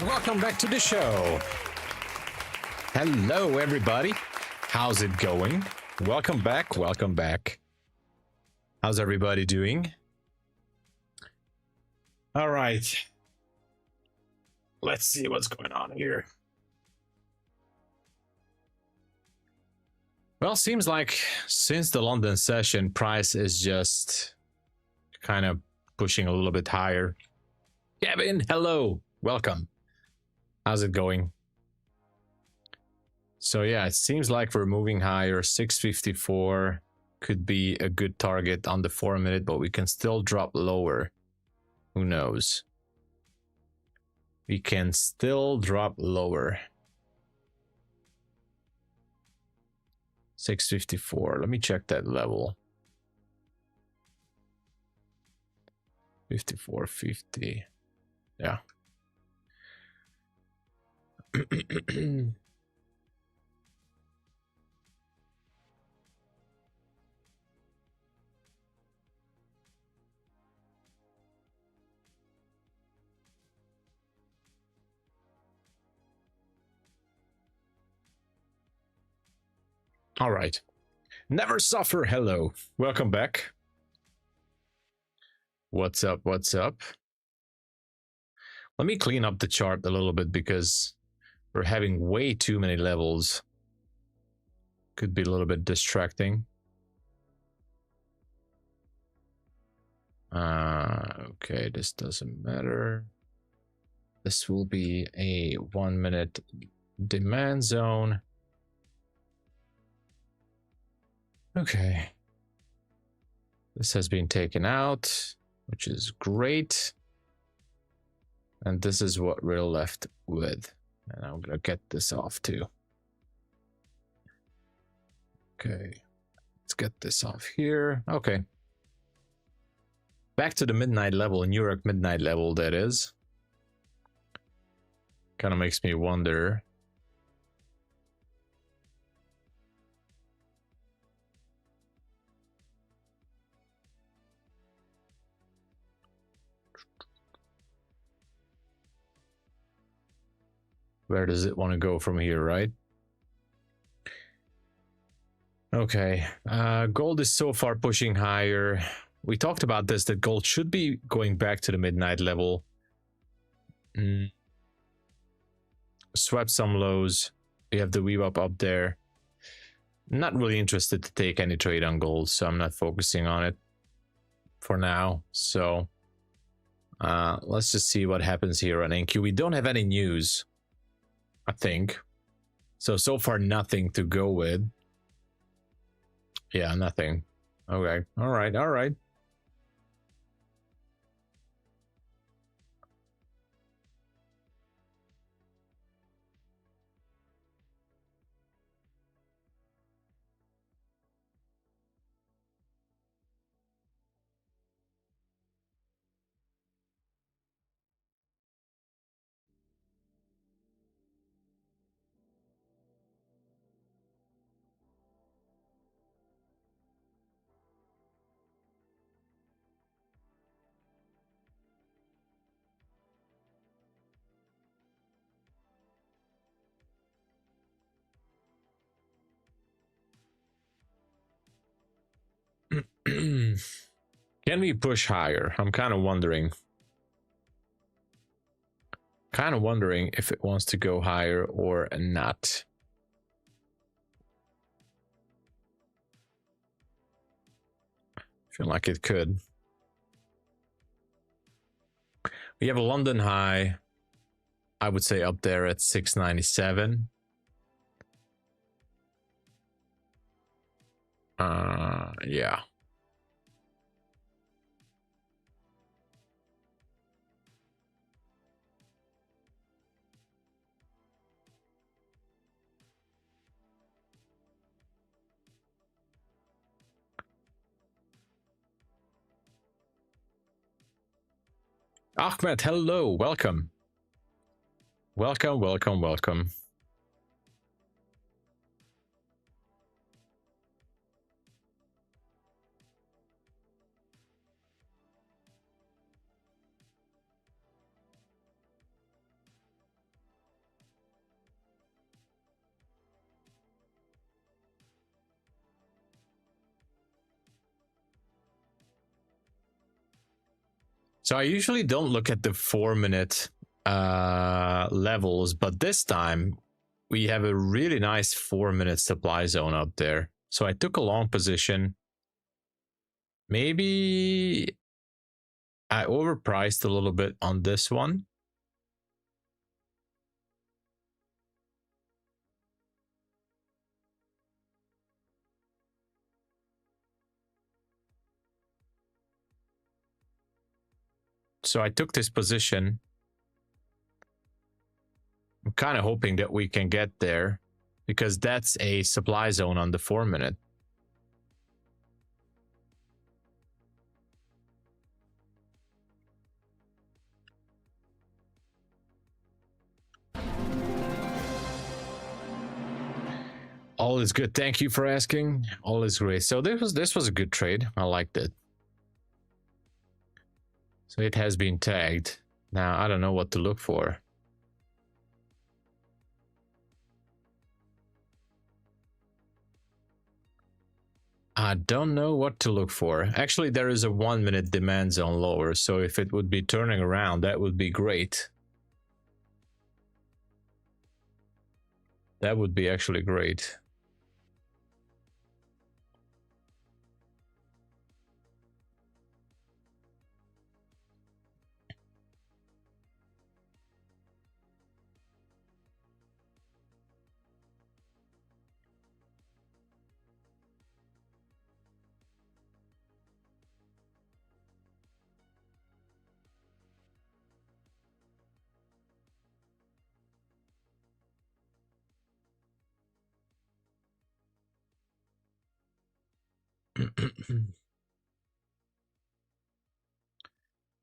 Welcome back to the show. Hello, everybody. How's it going? Welcome back. Welcome back. How's everybody doing? All right. Let's see what's going on here. Well, seems like since the London session, price is just kind of pushing a little bit higher. Kevin, hello. Welcome. How's it going? So yeah, it seems like we're moving higher. 654 could be a good target on the 4-minute, but we can still drop lower. Who knows? We can still drop lower. 654. Let me check that level. 54.50. Yeah. All right. Never suffer. Hello. Welcome back. What's up? What's up? Let me clean up the chart a little bit because we're having way too many levels. Could be a little bit distracting. Okay, this doesn't matter. This will be a 1-minute demand zone. Okay. This has been taken out, which is great. And this is what we're left with. And I'm gonna get this off too. Okay, let's get this off here. Okay. Back to the midnight level, New York midnight level, that is. Kind of makes me wonder. Where does it want to go from here, right? Okay, gold is so far pushing higher. We talked about this, that gold should be going back to the midnight level. Swept some lows. We have the VWAP up there. Not really interested to take any trade on gold, so I'm not focusing on it for now. So let's just see what happens here on NQ. We don't have any news, I think. So far nothing to go with. Yeah, nothing. Okay. All right. All right. Can we push higher? I'm kind of wondering. If it wants to go higher or not. Feel like it could. We have a London high, I would say up there at 697. Yeah. Ahmed, hello, welcome. Welcome, welcome, welcome. So I usually don't look at the 4-minute levels, but this time we have a really nice 4-minute supply zone up there. So I took a long position. Maybe I overpriced a little bit on this one. So I took this position. I'm kind of hoping that we can get there because that's a supply zone on the 4-minute. All is good. Thank you for asking. All is great. So this was a good trade. I liked it. So it has been tagged. Now I don't know what to look for. I don't know what to look for. Actually, there is a 1-minute demand zone lower. So if it would be turning around, that would be great. That would be actually great.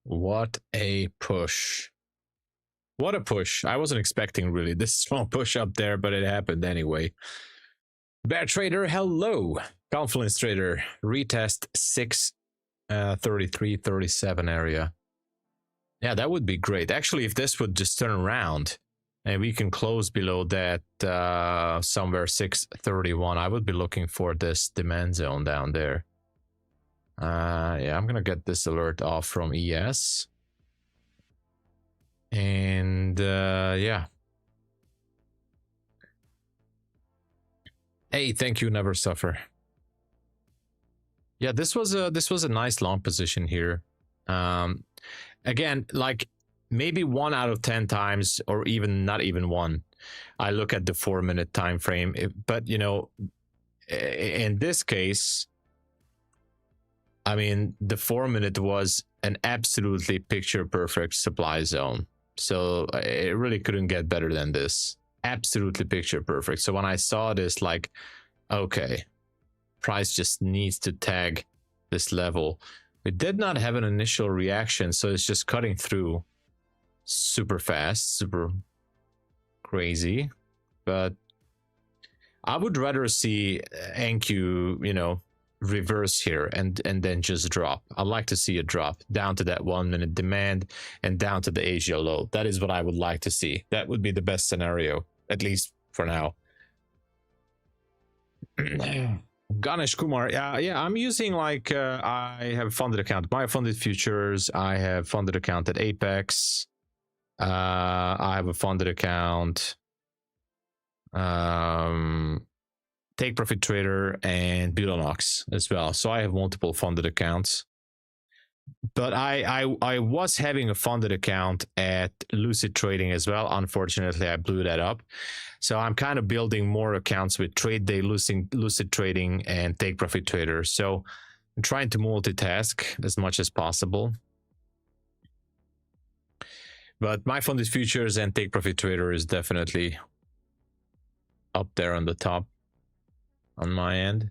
What a push. What a push. I wasn't expecting really this small push up there, but it happened anyway. Bear Trader, hello. Confluence Trader, retest 633.37 area. Yeah, that would be great. Actually, if this would just turn around and we can close below that somewhere 631, I would be looking for this demand zone down there. Yeah, I'm gonna get this alert off from ES. And yeah. Hey, thank you, Never Suffer. Yeah, this was a nice long position here. Again, like maybe 1 out of 10 times, or even not even one, I look at the 4-minute time frame. But you know, in this case, I mean, the 4-minute was an absolutely picture perfect supply zone. So it really couldn't get better than this. Absolutely picture perfect. So when I saw this, like, okay, price just needs to tag this level. We did not have an initial reaction, so it's just cutting through super fast, super crazy. But I would rather see NQ, you know, reverse here and then just drop. I'd like to see a drop down to that 1-minute demand and down to the Asia low. That is what I would like to see. That would be the best scenario, at least for now. Ganesh Kumar, yeah, I'm using like I have a funded account, MyFundedFutures. I have funded account at Apex. I have a funded account, Take Profit Trader, and Bulenox as well. So I have multiple funded accounts. But I was having a funded account at Lucid Trading as well. Unfortunately, I blew that up. So I'm kind of building more accounts with TRADEDAY, Lucid Trading, and Take Profit Trader. So I'm trying to multitask as much as possible. But MyFundedFutures and Take Profit Trader is definitely up there on the top on my end.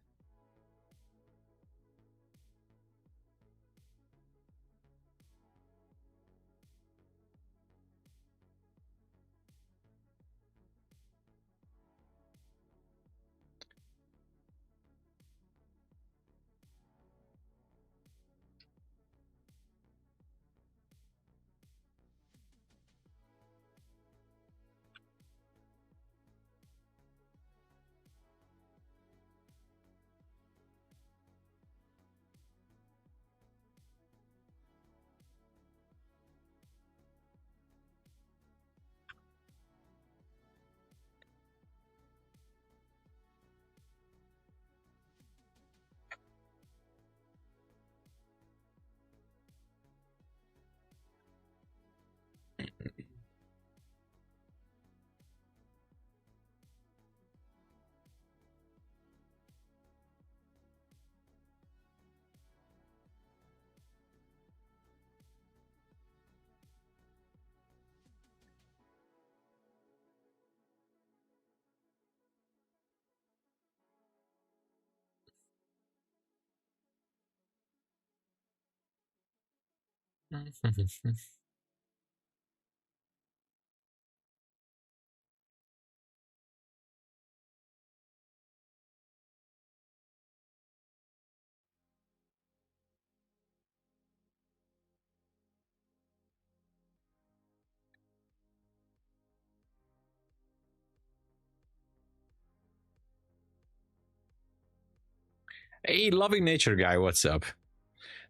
Hey, loving nature guy, what's up?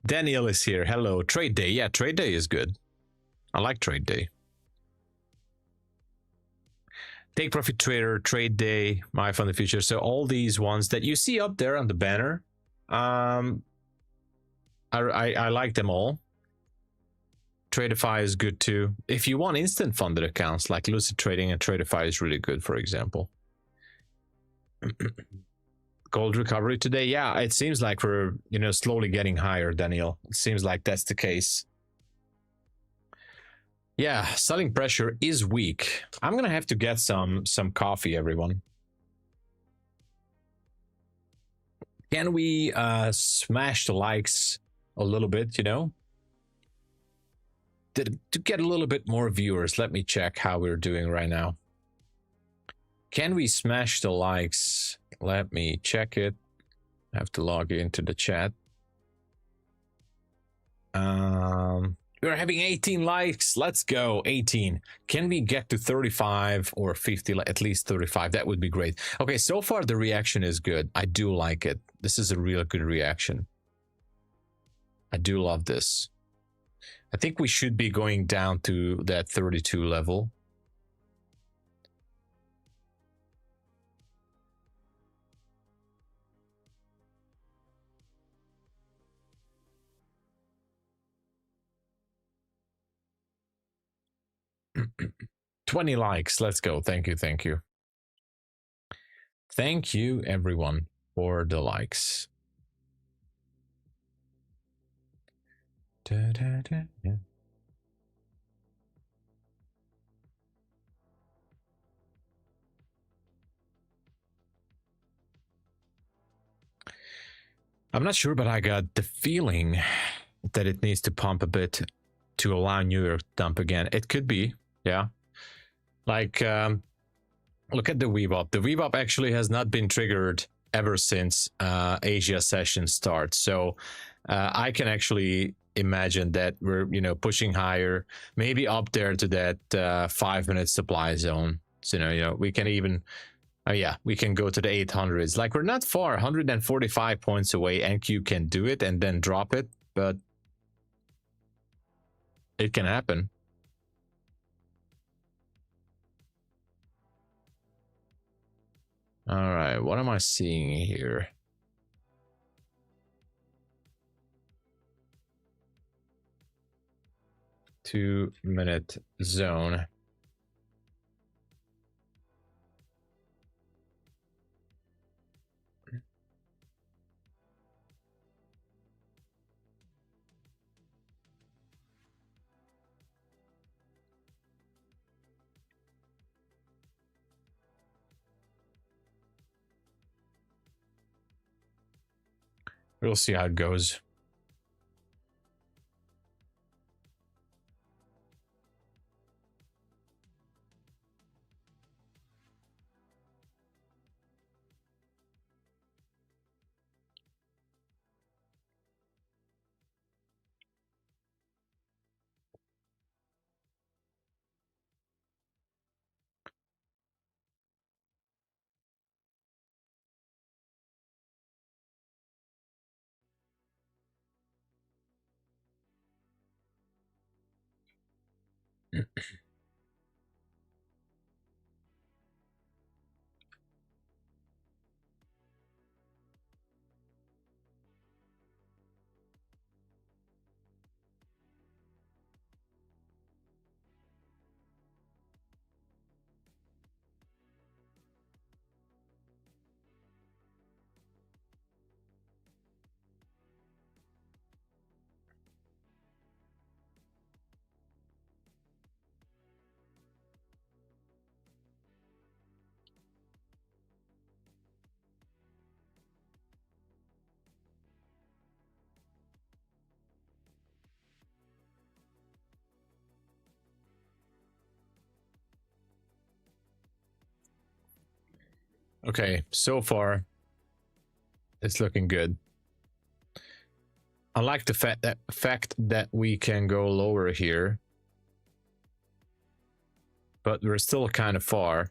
Daniel is here. Hello. Trade day. Yeah, trade day is good. I like trade day. Take profit trader, trade day, MyFundedFutures. So all these ones that you see up there on the banner, I like them all. TRADEIFY is good too. If you want instant funded accounts like Lucid Trading and TRADEIFY is really good, for example. Gold recovery today. Yeah, it seems like we're, slowly getting higher, Daniel. It seems like that's the case. Yeah, selling pressure is weak. I'm gonna have to get some coffee, everyone. Can we smash the likes a little bit, to get a little bit more viewers? Let me check how we're doing right now. Can we smash the likes? Let me check it. I have to log into the chat. We're having 18 likes. Let's go. 18. Can we get to 35 or 50? At least 35. That would be great. Okay, so far the reaction is good. I do like it. This is a real good reaction. I do love this. I think we should be going down to that 32 level. $20 likes. Let's go. Thank you. Thank you. Thank you, everyone, for the likes. Yeah. I'm not sure, but I got the feeling that it needs to pump a bit to allow New York to dump again. It could be, yeah. Like, look at the VWAP. The VWAP actually has not been triggered ever since Asia session starts. So I can actually imagine that we're, pushing higher, maybe up there to that 5-minute supply zone. So, we can even, yeah, we can go to the 800s. Like, we're not far, 145 points away. NQ can do it and then drop it, but it can happen. All right, what am I seeing here? Two-minute zone. We'll see how it goes. Okay, so far it's looking good. I like the fact that we can go lower here, but we're still kind of far.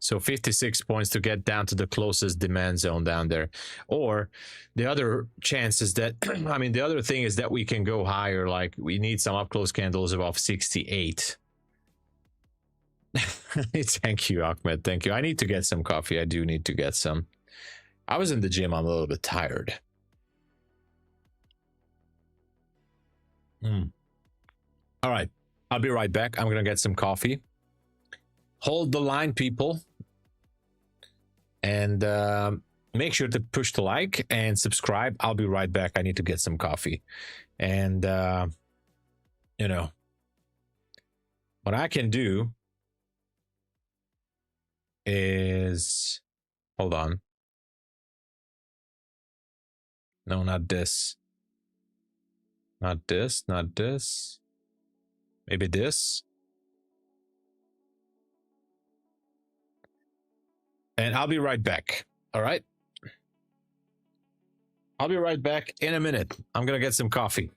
So 56 points to get down to the closest demand zone down there. Or the other chance is that, I mean, the other thing is that we can go higher. Like we need some up close candles above 68. Thank you, Ahmed. Thank you. I need to get some coffee. I do need to get some. I was in the gym. I'm a little bit tired. All right. I'll be right back. I'm going to get some coffee. Hold the line, people. And make sure to push the like and subscribe. I'll be right back. I need to get some coffee. And, you know, what I can do is, hold on. No, not this. Not this, not this. Maybe this. And I'll be right back. All right. I'll be right back in a minute. I'm going to get some coffee.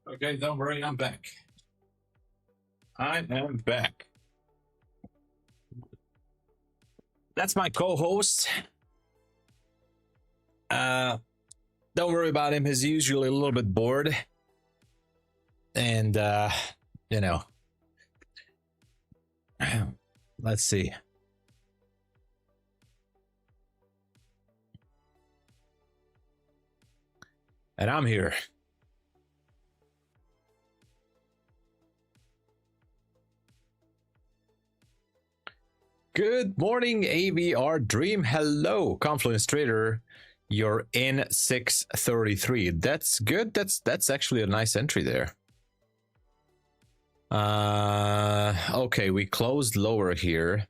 Okay, don't worry, I'm back. I am back. That's my co-host. Don't worry about him. He's usually a little bit bored. And, you know, let's see. And I'm here. Good morning, AVR Dream. Hello, Confluence Trader. You're in 633. That's good. That's actually a nice entry there. Okay, we closed lower here.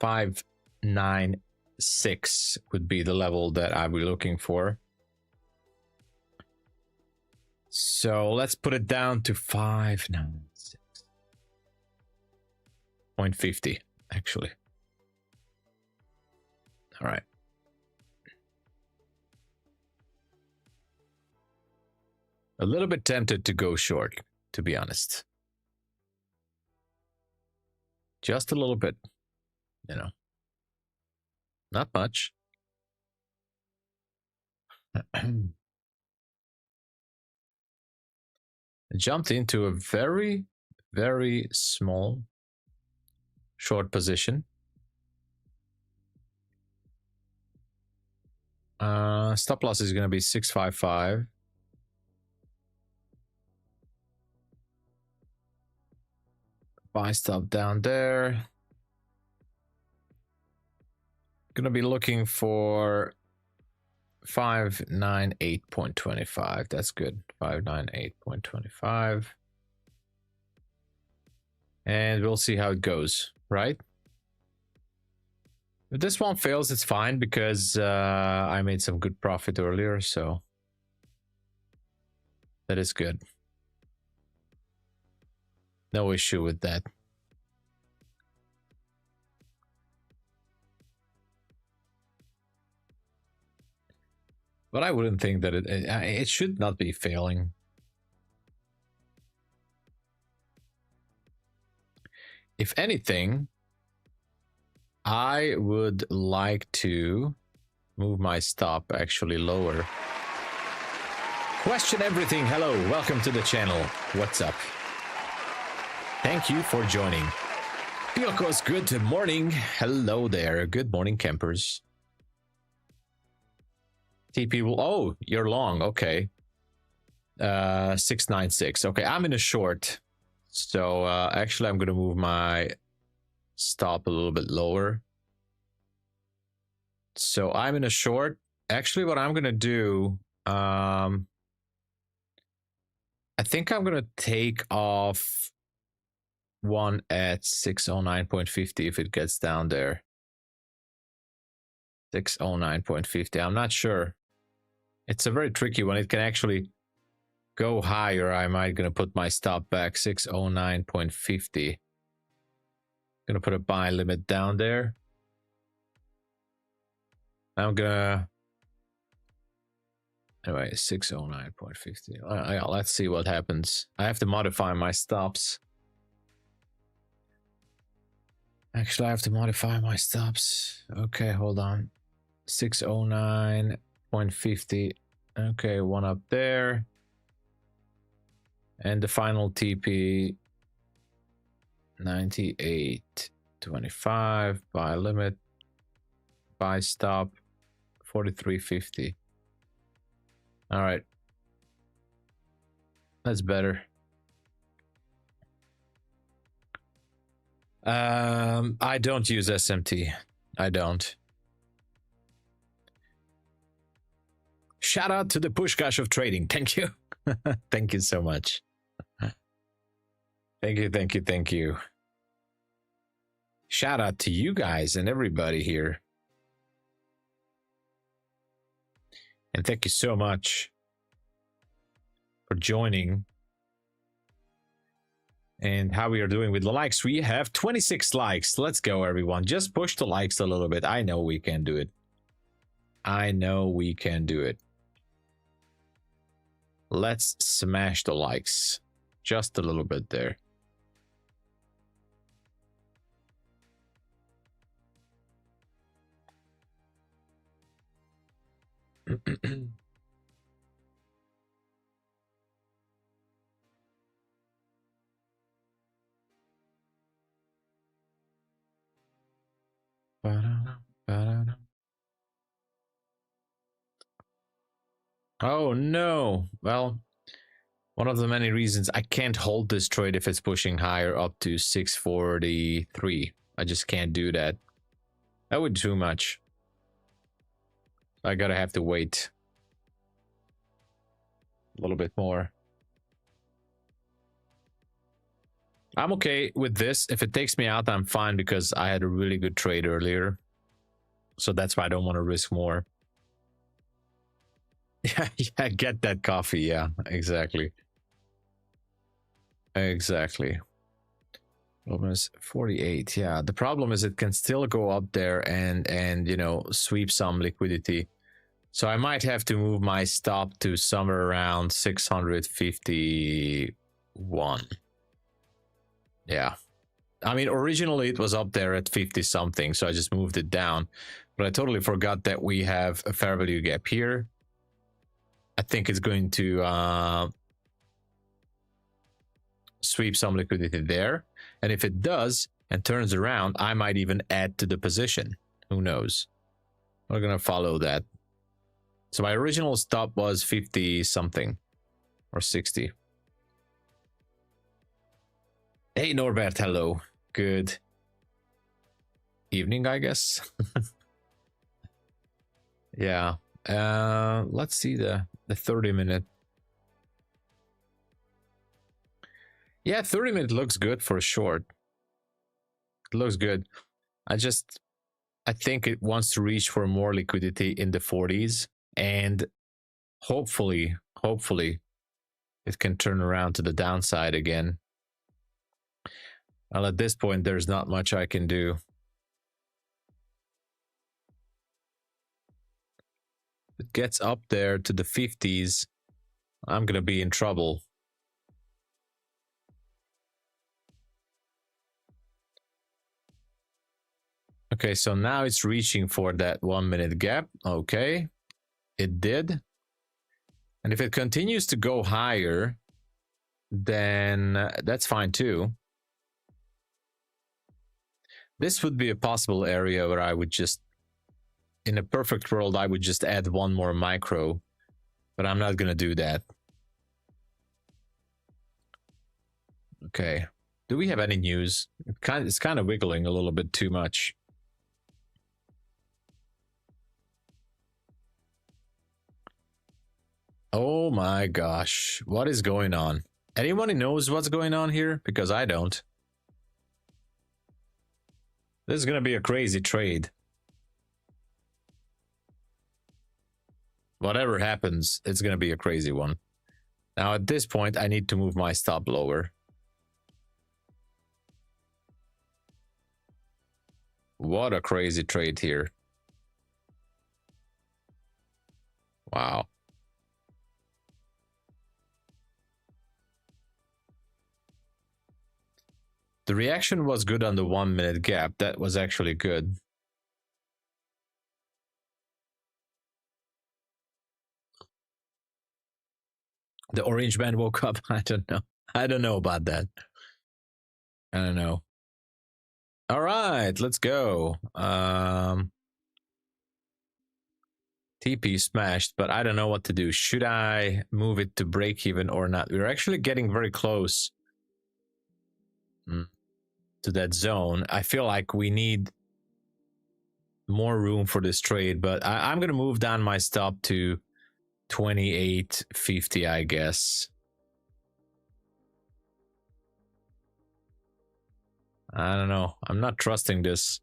596 would be the level that I'd be looking for. So let's put it down to 596.50 actually. All right. A little bit tempted to go short, to be honest. Just a little bit, you know. Not much. Jumped into a very, very small short position. Stop loss is going to be 655. Buy stop down there. Gonna be looking for 598.25. That's good. 598.25. And we'll see how it goes, right? If this one fails, it's fine because I made some good profit earlier, so that is good. No issue with that. But I wouldn't think that it should not be failing. If anything, I would like to move my stop actually lower. Question everything. Hello, welcome to the channel. What's up? Thank you for joining. Biokos, good morning. Hello there. Good morning, campers. TP will, oh, you're long. Okay. 696. Okay, I'm in a short. So actually I'm going to move my stop a little bit lower. So I'm in a short. Actually, what I'm going to do, I think I'm going to take off one at 609.50 if it gets down there. 609.50. I'm not sure. It's a very tricky one. It can actually go higher. I might gonna put my stop back 609.50. Gonna put a buy limit down there. I'm gonna anyway 609.50. Let's see what happens. I have to modify my stops. Actually, I have to modify my stops. Okay, hold on. 609.50. Okay, one up there. And the final TP 98.25. Buy limit. Buy stop 43.50. All right. That's better. I don't use SMT. I don't. Shout out to the Pushkash of trading. Thank you. Thank you so much. Thank you, thank you, thank you. Shout out to you guys and everybody here. And thank you so much for joining. And how we are doing with the likes. We have 26 likes. Let's go, everyone. Just push the likes a little bit. I know we can do it. I know we can do it. Let's smash the likes. Just a little bit there. Oh no. Well, one of the many reasons I can't hold this trade if it's pushing higher up to 643. I just can't do that. That would be too much. I gotta have to wait a little bit more. I'm okay with this. If it takes me out, I'm fine because I had a really good trade earlier. So that's why I don't want to risk more. Yeah, get that coffee. Yeah, exactly. Exactly. Almost 48. Yeah, the problem is it can still go up there and you know, sweep some liquidity. So I might have to move my stop to somewhere around 651. Yeah. I mean, originally it was up there at 50 something, so I just moved it down. But I totally forgot that we have a fair value gap here. I think it's going to sweep some liquidity there. And if it does and turns around, I might even add to the position. Who knows? We're going to follow that. So my original stop was 50 something or 60. Hey, Norbert. Hello. Good evening, I guess. Yeah. Let's see the 30-minute. Yeah, 30-minute looks good for a short. It looks good. I think it wants to reach for more liquidity in the 40s, and hopefully it can turn around to the downside again. Well, at this point, there's not much I can do. If it gets up there to the 50s, I'm gonna be in trouble. Okay, so now it's reaching for that 1-minute gap. Okay, it did. And if it continues to go higher, then that's fine too. This would be a possible area where I would just, in a perfect world, I would just add one more micro, but I'm not going to do that. Okay. Do we have any news? It's kind of wiggling a little bit too much. Oh my gosh. What is going on? Anyone knows what's going on here? Because I don't. This is going to be a crazy trade. Whatever happens, it's going to be a crazy one. Now, at this point, I need to move my stop lower. What a crazy trade here. Wow. The reaction was good on the 1-minute gap. That was actually good. The orange man woke up. I don't know. I don't know about that. I don't know. All right, let's go. TP smashed, but I don't know what to do. Should I move it to break even or not? We're actually getting very close to that zone. I feel like we need more room for this trade, but I'm going to move down my stop to 28.50, I guess. I don't know. I'm not trusting this.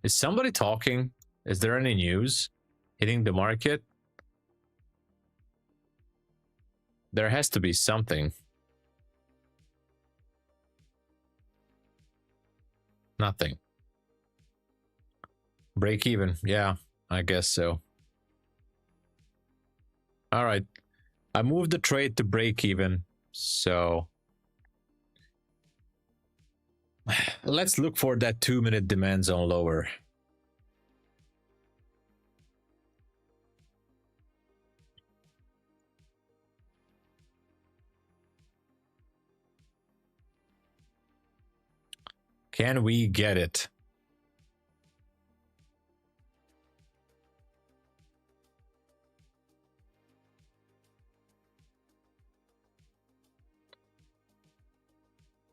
Is somebody talking? Is there any news hitting the market? There has to be something. Nothing. Break even. Yeah, I guess so. All right. I moved the trade to break even. So let's look for that 2-minute demand zone lower. Can we get it?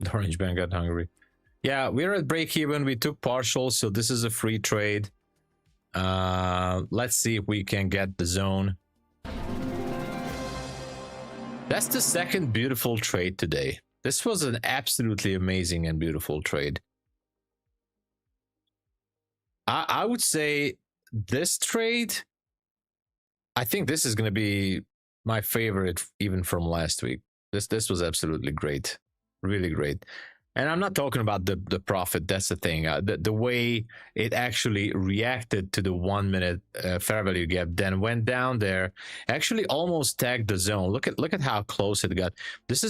The orange man got hungry. Yeah, we're at break even. We took partial, so this is a free trade. Let's see if we can get the zone. That's the second beautiful trade today. This was an absolutely amazing and beautiful trade. I would say this trade, I think this is going to be my favorite even from last week. This was absolutely great. Really great. And I'm not talking about the profit. That's the thing. The way it actually reacted to the 1-minute fair value gap, then went down there, actually almost tagged the zone. Look at how close it got. This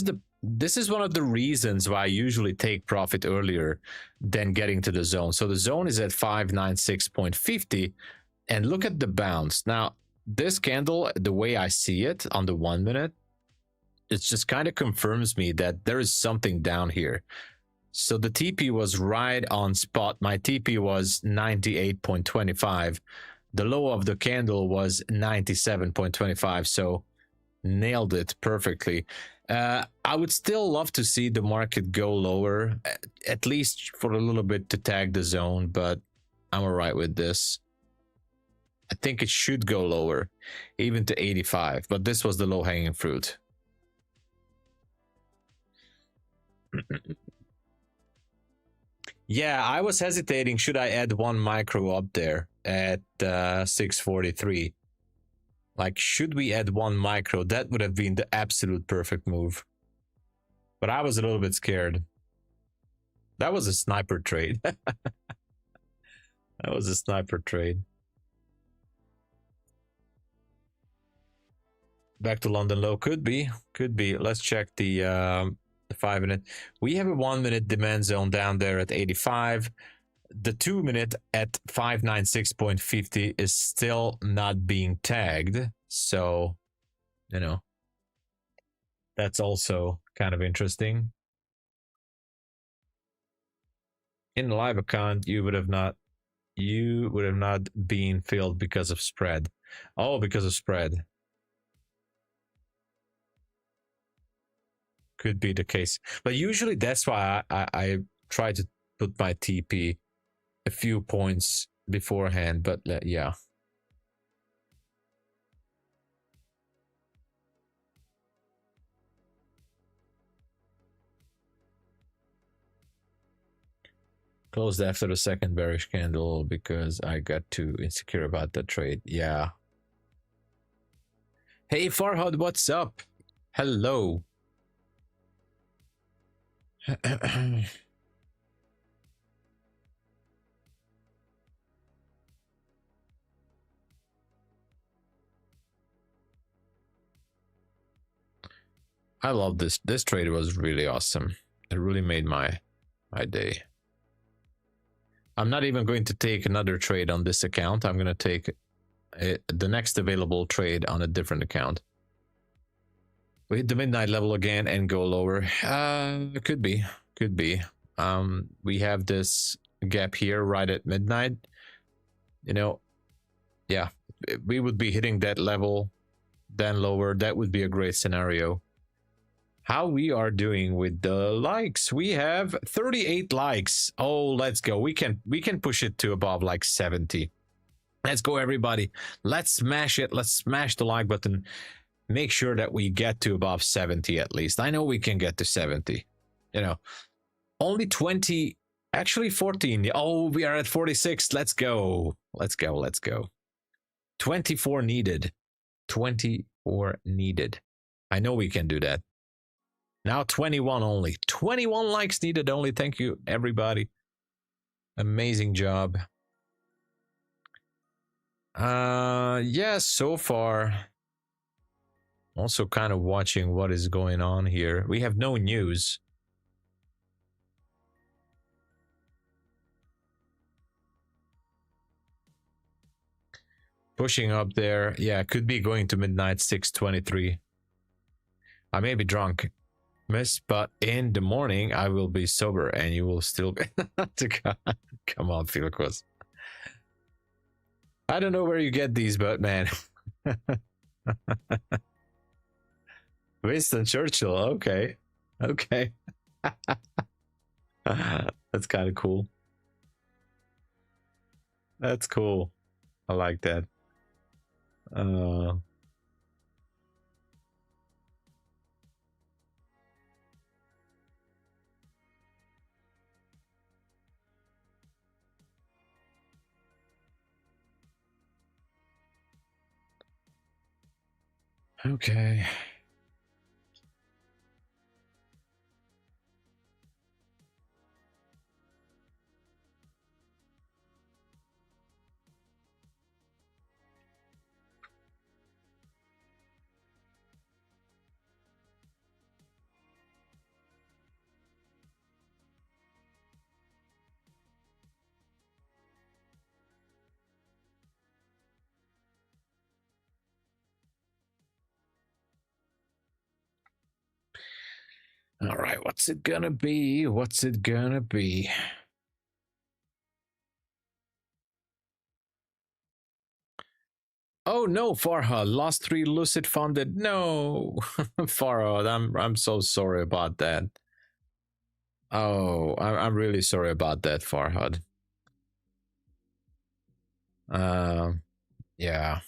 is one of the reasons why I usually take profit earlier than getting to the zone. So the zone is at 596.50, and look at the bounce. Now, this candle, the way I see it on the 1 minute, it just kind of confirms me that there is something down here. So the TP was right on spot. My TP was 98.25. The low of the candle was 97.25. So nailed it perfectly. I would still love to see the market go lower, at least for a little bit to tag the zone, but I'm all right with this. I think it should go lower, even to 85, but this was the low-hanging fruit. Yeah, I was hesitating. Should I add one micro up there at 643? Like, should we add one micro? That would have been the absolute perfect move. But I was a little bit scared. That was a sniper trade. That was a sniper trade. Back to London low. Could be. Could be. Let's check the 5 minute. We have a 1 minute demand zone down there at 85. The 2 minute at 596.50 is still not being tagged. So, you know, that's also kind of interesting. In the live account, you would have not been filled because of spread. Oh, because of spread. Could be the case. But usually that's why I try to put my TP a few points beforehand, but yeah. Closed after the second bearish candle because I got too insecure about the trade. Yeah. Hey Farhad, what's up? Hello. I love this. This trade was really awesome. It really made my day. I'm not even going to take another trade on this account. I'm going to take the next available trade on a different account. We hit the midnight level again and go lower. Could be. Could be. We have this gap here right at midnight. You know, yeah, we would be hitting that level, then lower. That would be a great scenario. How we are doing with the likes? We have 38 likes. Oh, let's go. We can push it to above like 70. Let's go, everybody. Let's smash it. Let's smash the like button. Make sure that we get to above 70 at least. I know we can get to 70. You know, only 20, actually 14. Oh, we are at 46. Let's go. Let's go. Let's go. 24 needed. 24 needed. I know we can do that. Now 21 only. 21 likes needed only. Thank you, everybody. Amazing job. Yeah, so far. Also kind of watching what is going on here. We have no news. Pushing up there. Yeah, could be going to midnight 6:23. I may be drunk, miss, but in the morning I will be sober and you will still be come on, Felix. I don't know where you get these, but man. Winston Churchill, okay. Okay. That's kind of cool. That's cool. I like that. Okay. All right, what's it gonna be? What's it gonna be? Oh no, Farhad, lost 3 Lucid funded. No, Farhad, I'm so sorry about that. Oh, I'm really sorry about that, Farhad. Yeah,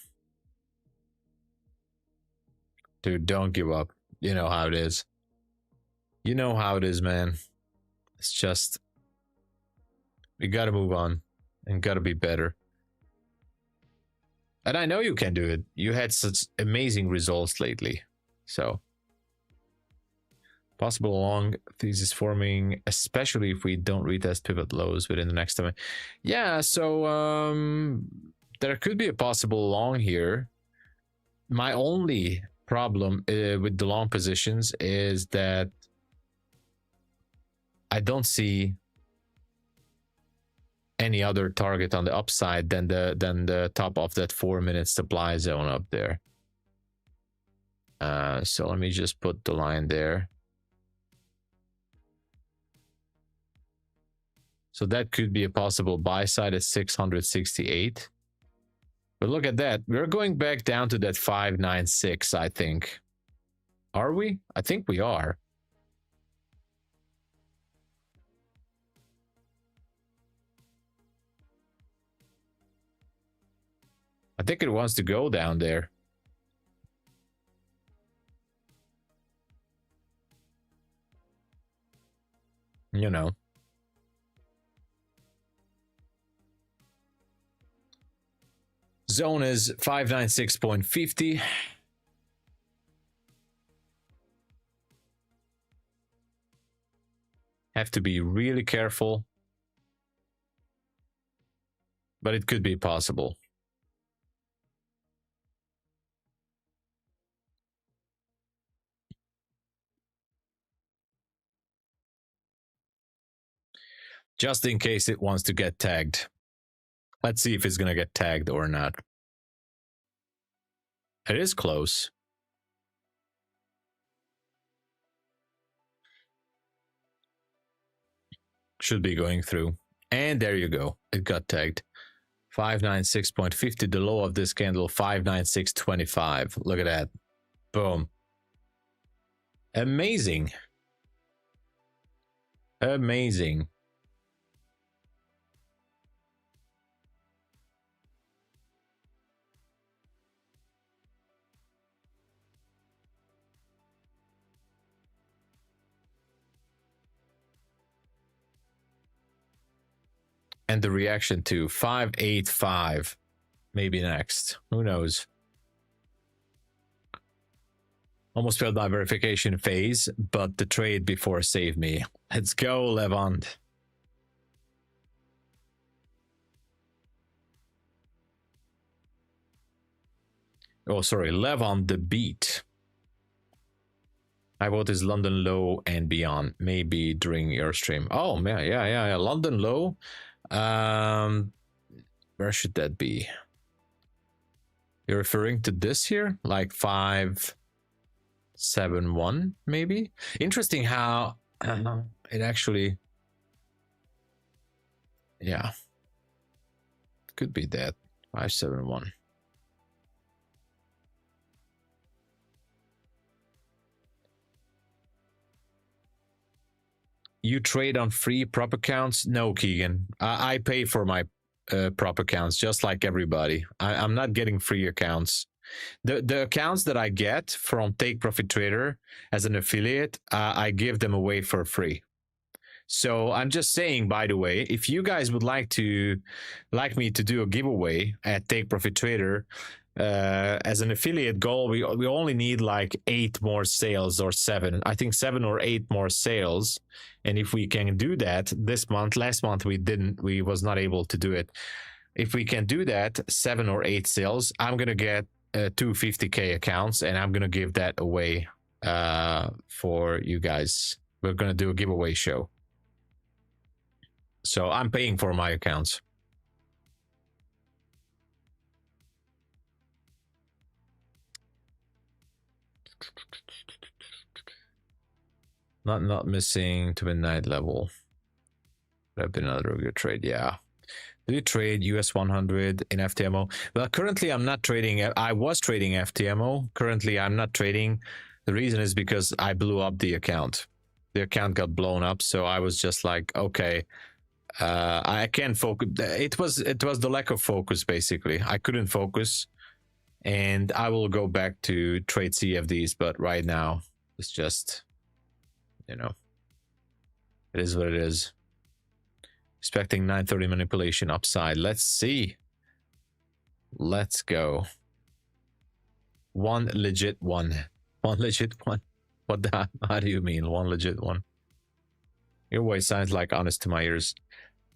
dude, don't give up. You know how it is. You know how it is, man. It's just we gotta move on and gotta be better. And I know you can do it. You had such amazing results lately. So possible long thesis forming, especially if we don't retest pivot lows within the next time. Yeah, so there could be a possible long here. My only problem with the long positions is that I don't see any other target on the upside than the top of that 4-minute supply zone up there. So let me just put the line there. So that could be a possible buy side at 668. But look at that. We're going back down to that 596, I think. Are we? I think we are. I think it wants to go down there. You know. Zone is 596.50. Have to be really careful. But it could be possible. Just in case it wants to get tagged. Let's see if it's going to get tagged or not. It is close. Should be going through. And there you go. It got tagged. 596.50. The low of this candle, 596.25. Look at that. Boom. Amazing. Amazing. And the reaction to 585. Maybe next. Who knows? Almost failed my verification phase, but the trade before saved me. Let's go, Levant. Oh, sorry, Levant the beat. I bought this London low and beyond, maybe during your stream. Oh, yeah. London low. Where should that be? You're referring to this here? Like 571, maybe? Interesting how it actually... Yeah. Could be that. 571. You trade on free prop accounts? No, Keegan. I pay for my prop accounts just like everybody. I'm not getting free accounts. The accounts that I get from Take Profit Trader as an affiliate, I give them away for free. So I'm just saying, by the way, if you guys would like me to do a giveaway at Take Profit Trader, as an affiliate goal, we only need like 8 more sales or 7. I think 7 or 8 more sales. And if we can do that this month, last month we was not able to do it. If we can do that, 7 or 8 sales, I'm gonna get 250K accounts, and I'm gonna give that away for you guys. We're gonna do a giveaway show. So I'm paying for my accounts. Not missing to midnight level. Would have been another good trade, yeah. Do you trade US 100 in FTMO? Well, currently I'm not trading. I was trading FTMO. Currently I'm not trading. The reason is because I blew up the account. The account got blown up, so I was just like, okay, I can't focus. It was the lack of focus, basically. I couldn't focus, and I will go back to trade CFDs, but right now it's just, you know, it is what it is. Expecting 930 manipulation upside. Let's see. Let's go. One legit one. One legit one. What the? How do you mean one legit one? Your voice sounds like honest to my ears.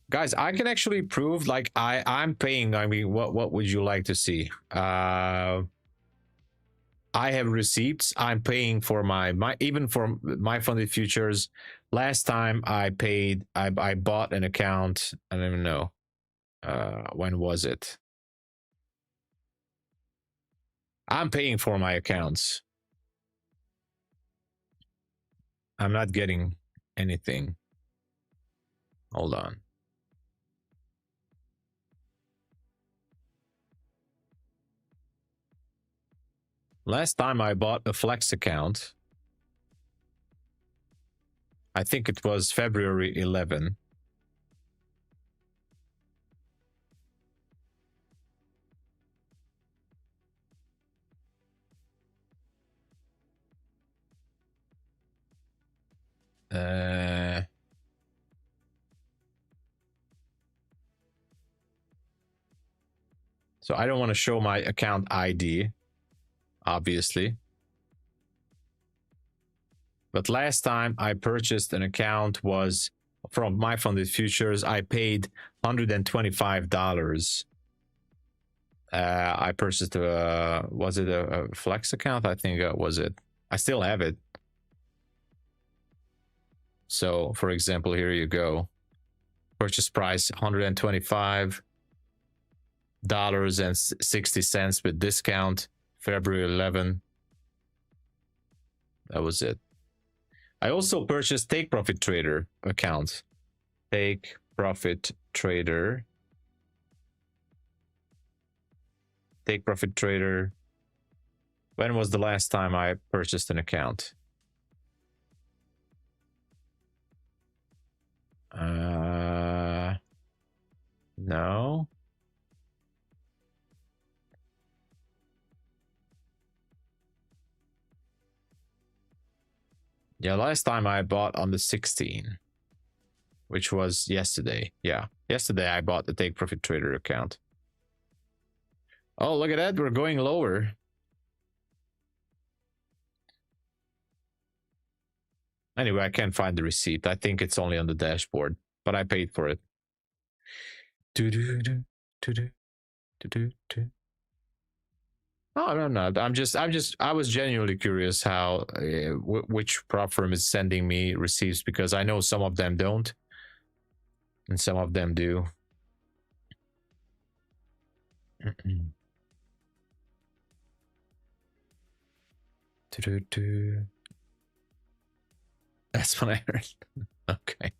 Guys, I can actually prove, like, I'm paying. I mean, what would you like to see? I have receipts. I'm paying for my even for MyFundedFutures. Last time I paid, I bought an account. I don't even know. When was it? I'm paying for my accounts. I'm not getting anything. Hold on. Last time I bought a Flex account, I think it was February 11. So I don't want to show my account ID, obviously. But last time I purchased an account was from MyFundedFutures. I paid $125. I purchased was it a Flex account? I think was it. I still have it. So, for example, here you go. Purchase price $125.60 with discount. February 11. That was it. I also purchased Take Profit Trader account. Take Profit Trader. Take Profit Trader. When was the last time I purchased an account? No. Yeah, last time I bought on the 16th, which was yesterday. Yeah, yesterday I bought the Take Profit Trader account. Oh, look at that. We're going lower. Anyway, I can't find the receipt. I think it's only on the dashboard, but I paid for it. Oh, no. I was genuinely curious how, which prop firm is sending me receipts, because I know some of them don't, and some of them do. That's what I heard. Okay.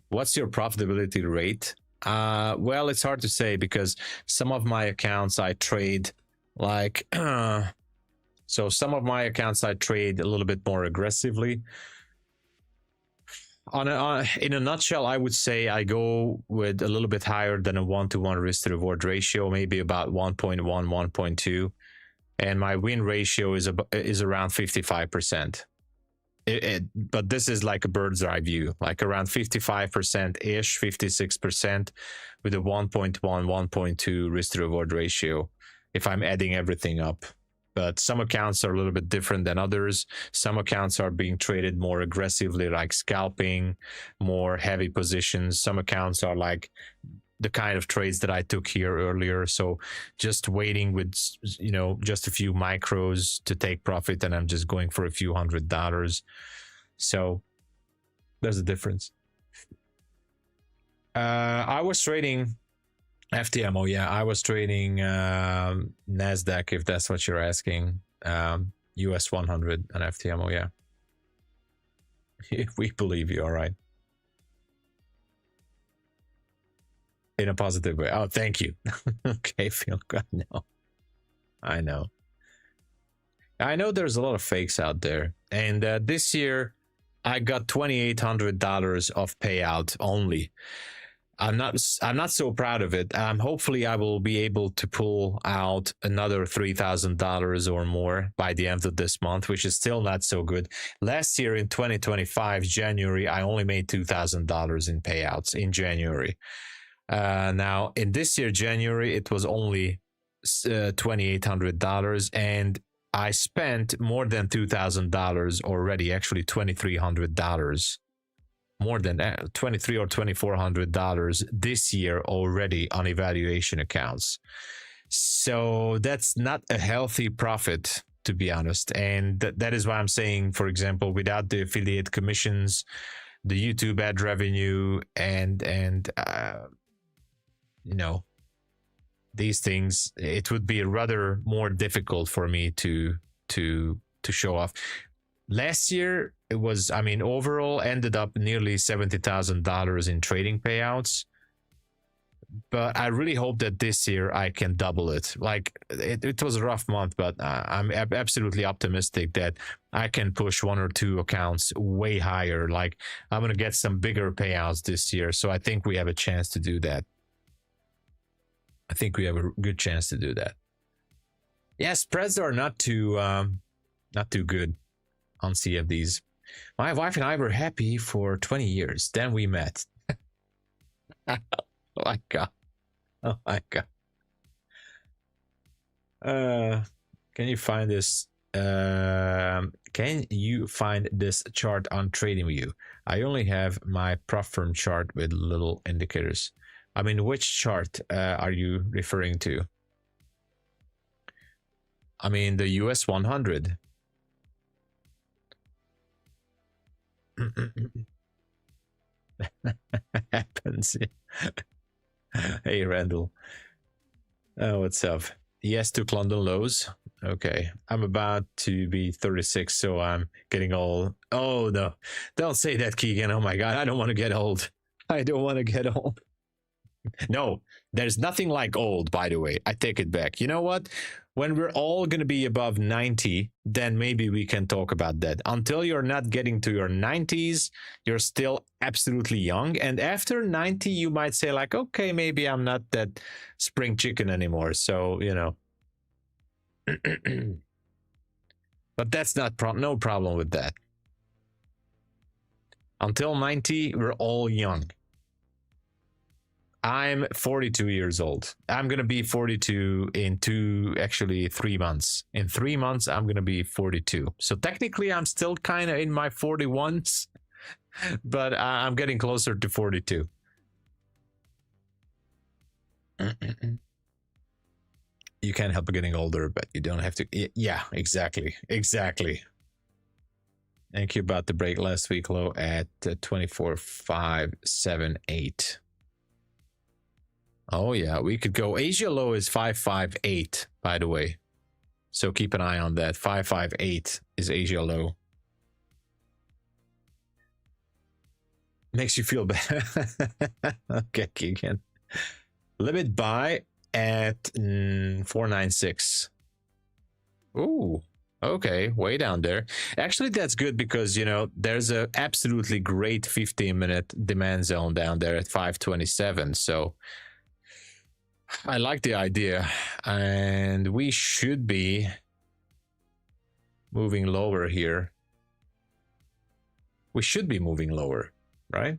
What's your profitability rate? Well, it's hard to say, because some of my accounts I trade like so some of my accounts I trade a little bit more aggressively. In a nutshell, I would say I go with a little bit higher than a 1-to-1 risk to reward ratio, maybe about 1.1, 1.2, and my win ratio is around 55%. But this is like a bird's eye view, like around 55% ish, 56% with a 1.1, 1.2 risk to reward ratio if I'm adding everything up. But some accounts are a little bit different than others. Some accounts are being traded more aggressively, like scalping, more heavy positions. Some accounts are like the kind of trades that I took here earlier. So just waiting with, you know, just a few micros to take profit, and I'm just going for a few $100s. So there's a difference. I was trading FTMO, yeah. I was trading NASDAQ, if that's what you're asking. US 100 and FTMO, yeah. We believe you. All right. In a positive way. Oh, thank you. Okay, feel good. No, I know. I know there's a lot of fakes out there. And this year, I got $2,800 of payout only. I'm not so proud of it. Hopefully I will be able to pull out another $3,000 or more by the end of this month, which is still not so good. Last year in 2025 January, I only made $2,000 in payouts in January. Now in this year January, it was only $2,800, and I spent more than $2,000 already, actually $2,300. More than $2,300 or $2,400 this year already on evaluation accounts. So that's not a healthy profit, to be honest. And that is why I'm saying, for example, without the affiliate commissions, the YouTube ad revenue, and you know, these things, it would be rather more difficult for me to show off. Last year, it was, I mean, overall ended up nearly $70,000 in trading payouts. But I really hope that this year I can double it. Like, it was a rough month, but I'm absolutely optimistic that I can push one or two accounts way higher. Like, I'm going to get some bigger payouts this year. So I think we have a chance to do that. I think we have a good chance to do that. Yeah, spreads are not too good on CFDs. My wife and I were happy for 20 years. Then we met. Oh my god. Oh my god. Can you find this? Can you find this chart on TradingView? I only have my prop firm chart with little indicators. I mean, which chart are you referring to? I mean, the US 100. Happens. Hey Randall, what's up? Yes, took London lows. Okay, I'm about to be 36, so I'm getting old. Oh no, don't say that, Keegan. Oh my god, I don't want to get old. I don't want to get old. No, there's nothing like old, by the way. I take it back. You know what? When we're all going to be above 90, then maybe we can talk about that. Until you're not getting to your 90s, you're still absolutely young. And after 90, you might say like, okay, maybe I'm not that spring chicken anymore. So, you know. But that's not no problem with that. Until 90, we're all young. I'm 42 years old. I'm going to be 42 in 3 months. In 3 months, I'm going to be 42. So technically, I'm still kind of in my 41s, but I'm getting closer to 42. You can't help getting older, but you don't have to. Yeah, exactly. Exactly. Thank you. About to break last week low at 24,578. Oh yeah, we could go. Asia low is 558, by the way. So keep an eye on that. 558 is Asia low. Makes you feel better. Okay, Keegan. Limit buy at 496. Ooh, okay, way down there. Actually, that's good because, you know, there's a absolutely great 15-minute demand zone down there at 527. So I like the idea, and we should be moving lower here. We should be moving lower, right?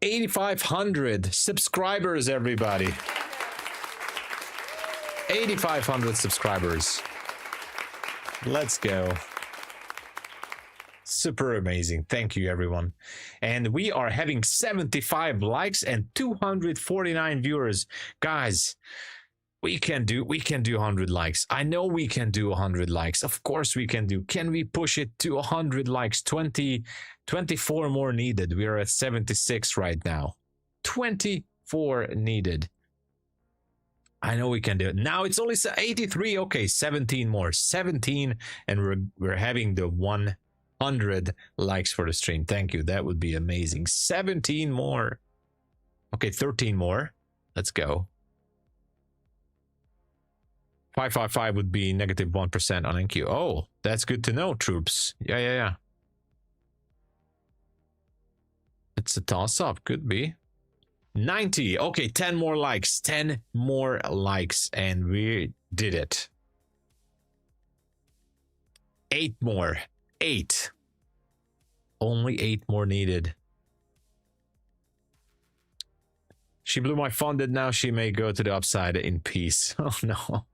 8,500 subscribers, everybody. 8,500 subscribers. Let's go. Super amazing. Thank you, everyone. And we are having 75 likes and 249 viewers. Guys, we can do 100 likes. I know we can do 100 likes. Of course we can do. Can we push it to 100 likes? 24 more needed. We are at 76 right now. 24 needed. I know we can do it. Now it's only 83. Okay, 17 more. 17, and we're having the 100 likes for the stream. Thank you. That would be amazing. 17 more. Okay, 13 more. Let's go. 555 would be negative 1% on NQ. Oh, that's good to know, troops. Yeah. It's a toss-up. Could be. 90. Okay, 10 more likes. 10 more likes, and we did it. 8 more. 8. Only 8 more needed. She blew my funded. Now she may go to the upside in peace. Oh no.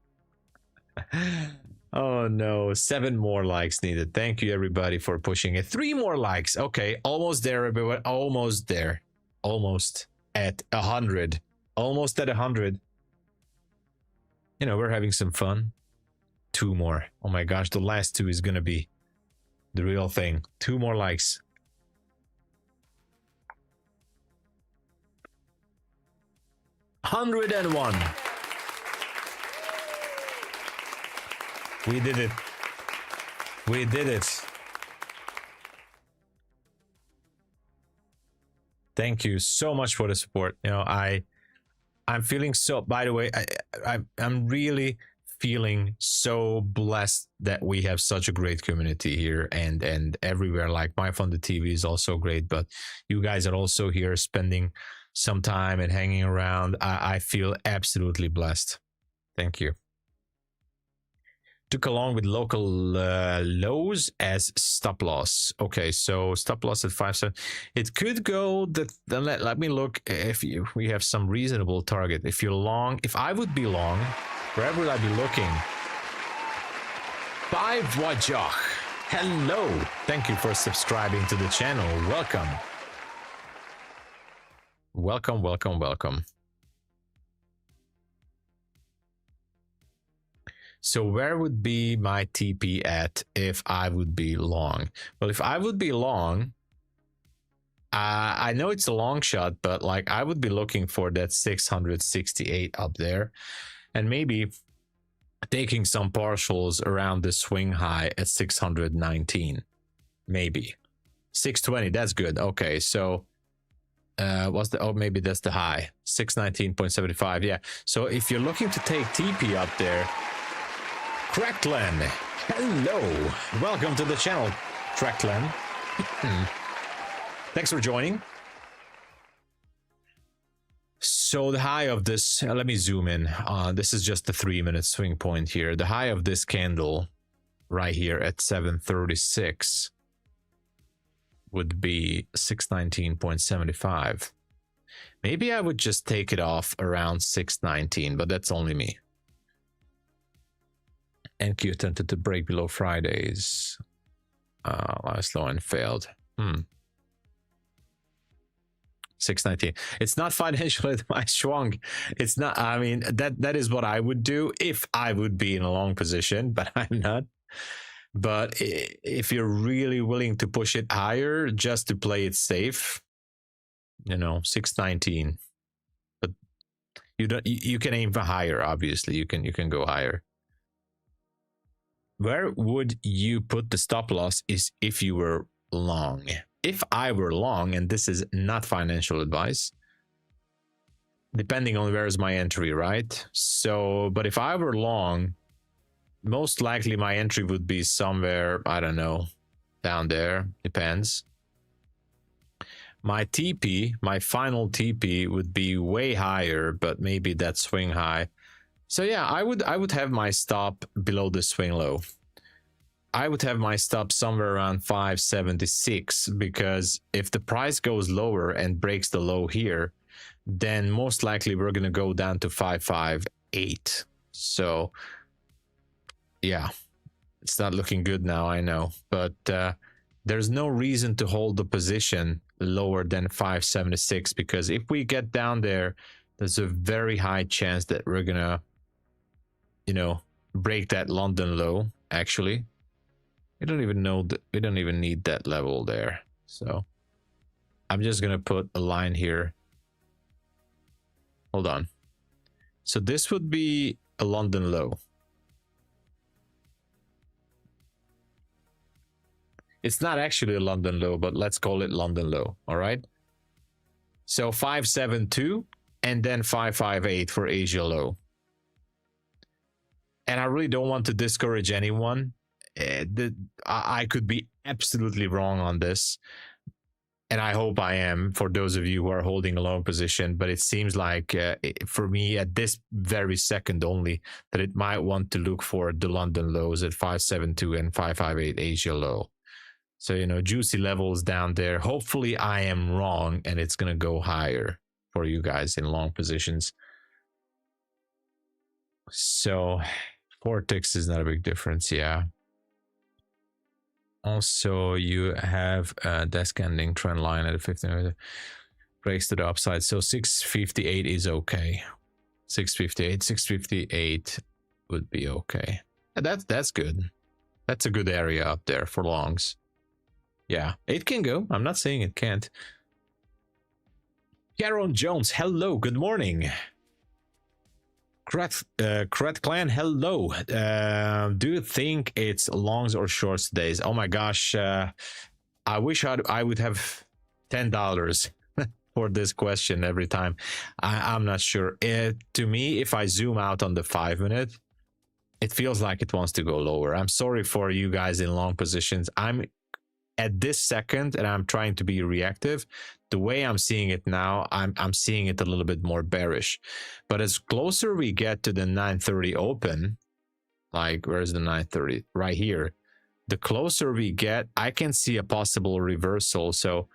Oh no. 7 more likes needed. Thank you everybody for pushing it. 3 more likes. Okay, almost there, everyone. Almost there. Almost at 100. Almost at 100. You know, we're having some fun. 2 more. Oh my gosh, the last 2 is gonna be the real thing. 2 more likes. $101. We did it. We did it. Thank you so much for the support. You know, I'm feeling so, by the way, I'm really feeling so blessed that we have such a great community here and everywhere. Like MyFundedTV is also great, but you guys are also here spending some time and hanging around. I feel absolutely blessed. Thank you. Took along with local lows as stop loss. Okay, so stop loss at 5.7. It could go that. Let me look if we have some reasonable target. If you're long, if I would be long, where would I be looking? EBPVUZHX. Hello. Thank you for subscribing to the channel. Welcome. Welcome, welcome, welcome. So where would be my TP at if I would be long? Well, if I would be long, I know it's a long shot, but like I would be looking for that 668 up there, and maybe taking some partials around the swing high at 619, maybe 620. That's good. Okay, so what's the, oh, maybe that's the high, 619.75. Yeah, so if you're looking to take TP up there, Crackland, hello, welcome to the channel, Crackland. Thanks for joining. So the high of this, let me zoom in. This is just the 3-minute swing point here. The high of this candle right here at 736 would be 619.75. Maybe I would just take it off around 619, but that's only me. NQ attempted to break below Fridays. Last low and failed. 619. It's not financial advice, Schwang. It's not. I mean, that is what I would do if I would be in a long position, but I'm not. But if you're really willing to push it higher just to play it safe, you know, 619. But you don't. You can aim for higher. Obviously, you can go higher. Where would you put the stop loss is if you were long. If I were long, and this is not financial advice, depending on where is my entry, right? So, but if I were long, most likely my entry would be somewhere, I don't know, down there, depends. My TP, my final TP would be way higher, but maybe that swing high. So yeah, I would have my stop below the swing low. I would have my stop somewhere around 576, because if the price goes lower and breaks the low here, then most likely we're going to go down to 558. So yeah, it's not looking good now, I know, but there's no reason to hold the position lower than 576, because if we get down there, there's a very high chance that we're gonna, you know, break that London low. Actually, we don't even know that, we don't even need that level there. So I'm just gonna put a line here. Hold on. So this would be a London low. It's not actually a London low, but let's call it London low. All right. So 572 and then 558 for Asia low. And I really don't want to discourage anyone. I could be absolutely wrong on this. And I hope I am, for those of you who are holding a long position. But it seems like for me at this very second only, that it might want to look for the London lows at 572 and 558 Asia low. So, you know, juicy levels down there. Hopefully I am wrong and it's going to go higher for you guys in long positions. So 4 ticks is not a big difference. Yeah. Also, you have a descending trend line at 15 breaks to the upside. So 658 is okay. 658 would be okay. That's good. That's a good area up there for longs. Yeah, it can go. I'm not saying it can't. Caron Jones, hello, good morning. Kret Clan, hello. Do you think it's longs or shorts days? Oh my gosh, I wish I would have $10 for this question every time. I'm not sure. To me, if I zoom out on the 5-minute, it feels like it wants to go lower. I'm sorry for you guys in long positions. I'm at this second, and I'm trying to be reactive. The way I'm seeing it now, I'm seeing it a little bit more bearish. But as closer we get to the 9:30 open, like where's the 9:30? Right here. The closer we get, I can see a possible reversal. So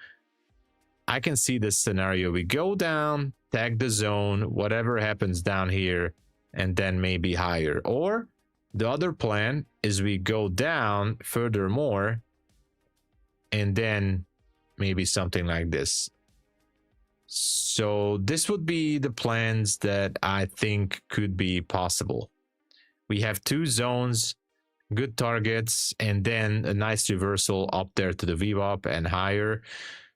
I can see this scenario. We go down, tag the zone, whatever happens down here, and then maybe higher. Or the other plan is we go down furthermore, and then maybe something like this. So this would be the plans that I think could be possible. We have 2 zones, good targets, and then a nice reversal up there to the VWAP and higher.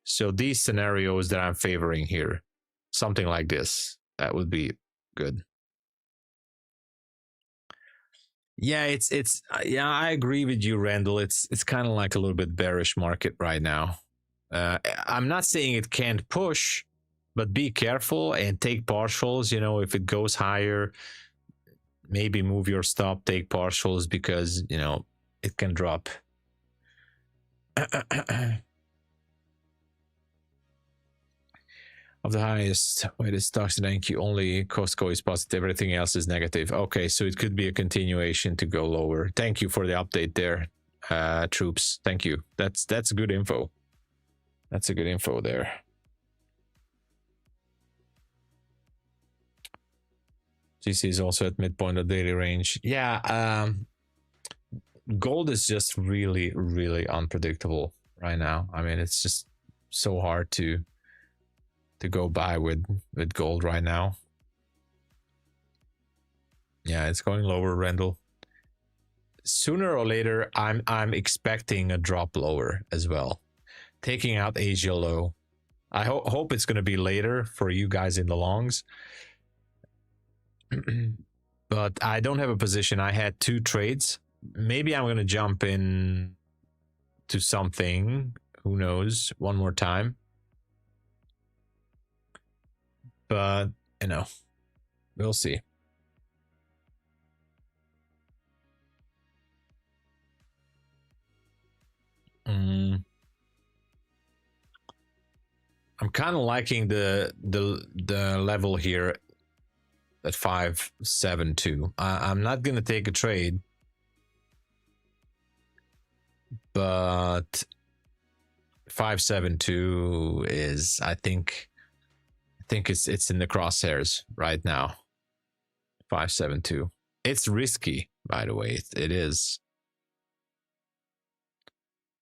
So these scenarios that I'm favoring here, something like this, that would be good. Yeah, yeah, I agree with you, Randall. It's kind of like a little bit bearish market right now. I'm not saying it can't push, but be careful and take partials. You know, if it goes higher, maybe move your stop, take partials, because, you know, it can drop. Of the highest weighted stocks in NQ, only Costco is positive, everything else is negative. Okay, so it could be a continuation to go lower. Thank you for the update there, troops. Thank you. That's good info. That's a good info there. GC is also at midpoint of daily range. Yeah, gold is just really, really unpredictable right now. I mean, it's just so hard to go by with gold right now. Yeah, it's going lower, Randall. Sooner or later, I'm expecting a drop lower as well, taking out Asia low. I hope it's going to be later for you guys in the longs. But I don't have a position. I had 2 trades. Maybe I'm going to jump in to something, who knows, one more time. But, you know, we'll see. I'm kind of liking the level here at 572. I'm not going to take a trade, but 572 is, I think it's in the crosshairs right now. 572. It's risky, by the way. It is.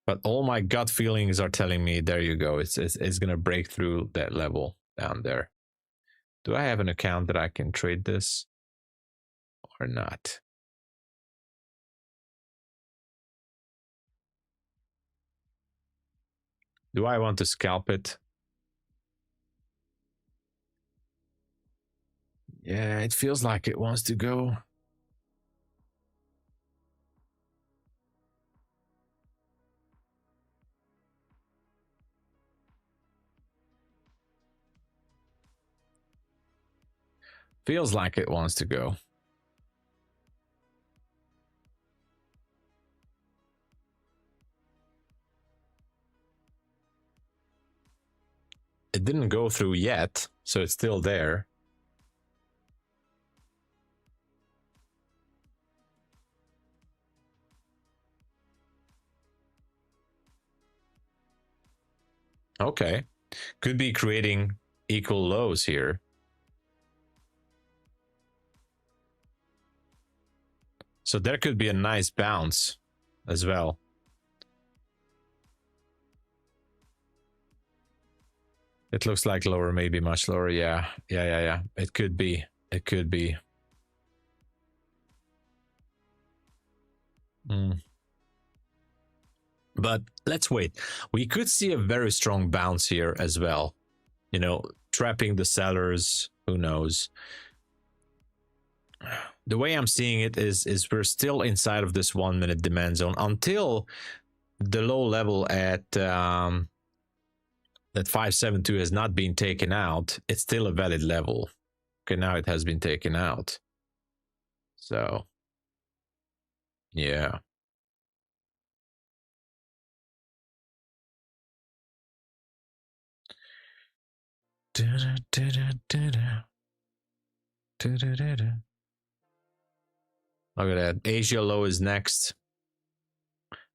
But all my gut feelings are telling me, there you go. It's going to break through that level down there. Do I have an account that I can trade this or not? Do I want to scalp it? Yeah, it feels like it wants to go. Feels like it wants to go. It didn't go through yet, so it's still there. Okay. Could be creating equal lows here. So there could be a nice bounce as well. It looks like lower, maybe much lower. Yeah. It could be. It could be. But let's wait. We could see a very strong bounce here as well. You know, trapping the sellers. Who knows? The way I'm seeing it is we're still inside of this 1 minute demand zone until the low level at that 572 has not been taken out. It's still a valid level. Okay, now it has been taken out. So, yeah. Look at that. Asia low is next.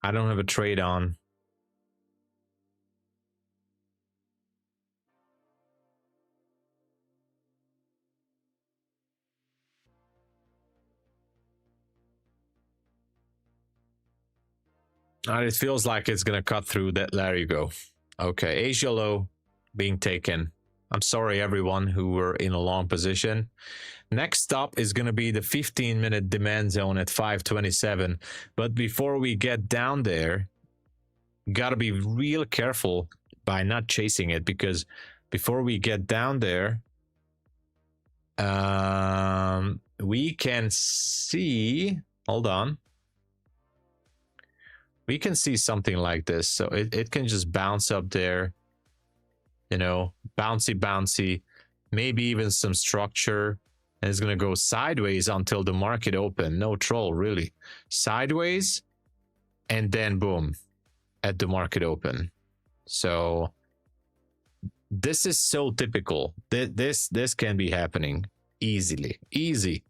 I don't have a trade on. It feels like it's gonna cut through that. There you go. Okay, Asia low being taken. I'm sorry everyone who were in a long position. Next stop is going to be the 15-minute demand zone at 527. But before we get down there, got to be real careful by not chasing it, because before we get down there, we can see, hold on, we can see something like this. So it can just bounce up there, you know, bouncy, maybe even some structure. And it's going to go sideways until the market open. No troll, really. Sideways, and then boom, at the market open. So this is so typical. This can be happening easily. Easy.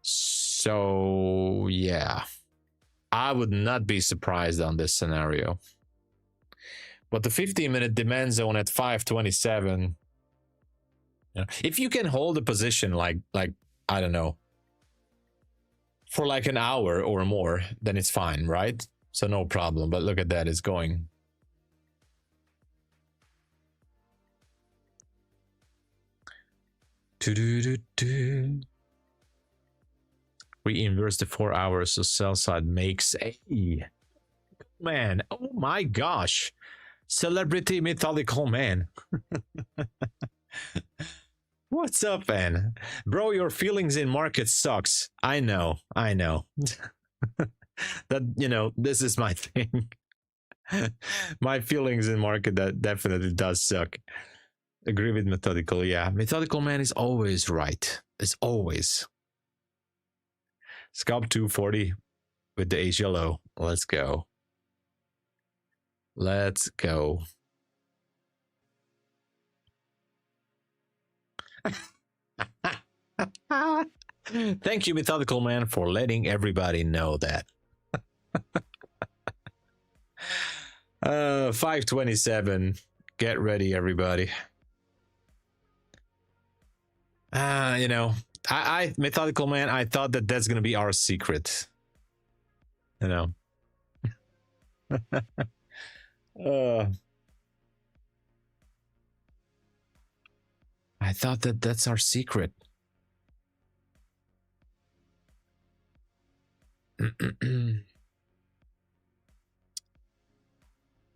So yeah, I would not be surprised on this scenario. But the 15-minute demand zone at 527, if you can hold a position like I don't know, for like an hour or more, then it's fine, right? So no problem. But look at that, it's going. We inverse the 4 hours, so sell side makes a man. Oh my gosh, celebrity mythological man. What's up, man? Bro, your feelings in market sucks. I know. That, you know, this is my thing. My feelings in market, that definitely does suck. Agree with methodical. Yeah, methodical man is always right. It's always. Scalp 240 with the Asia low. Let's go. Let's go. Thank you, methodical man, for letting everybody know that. 527. Get ready, everybody. You know, I methodical man, I thought that that's gonna be our secret. You know. I thought that that's our secret.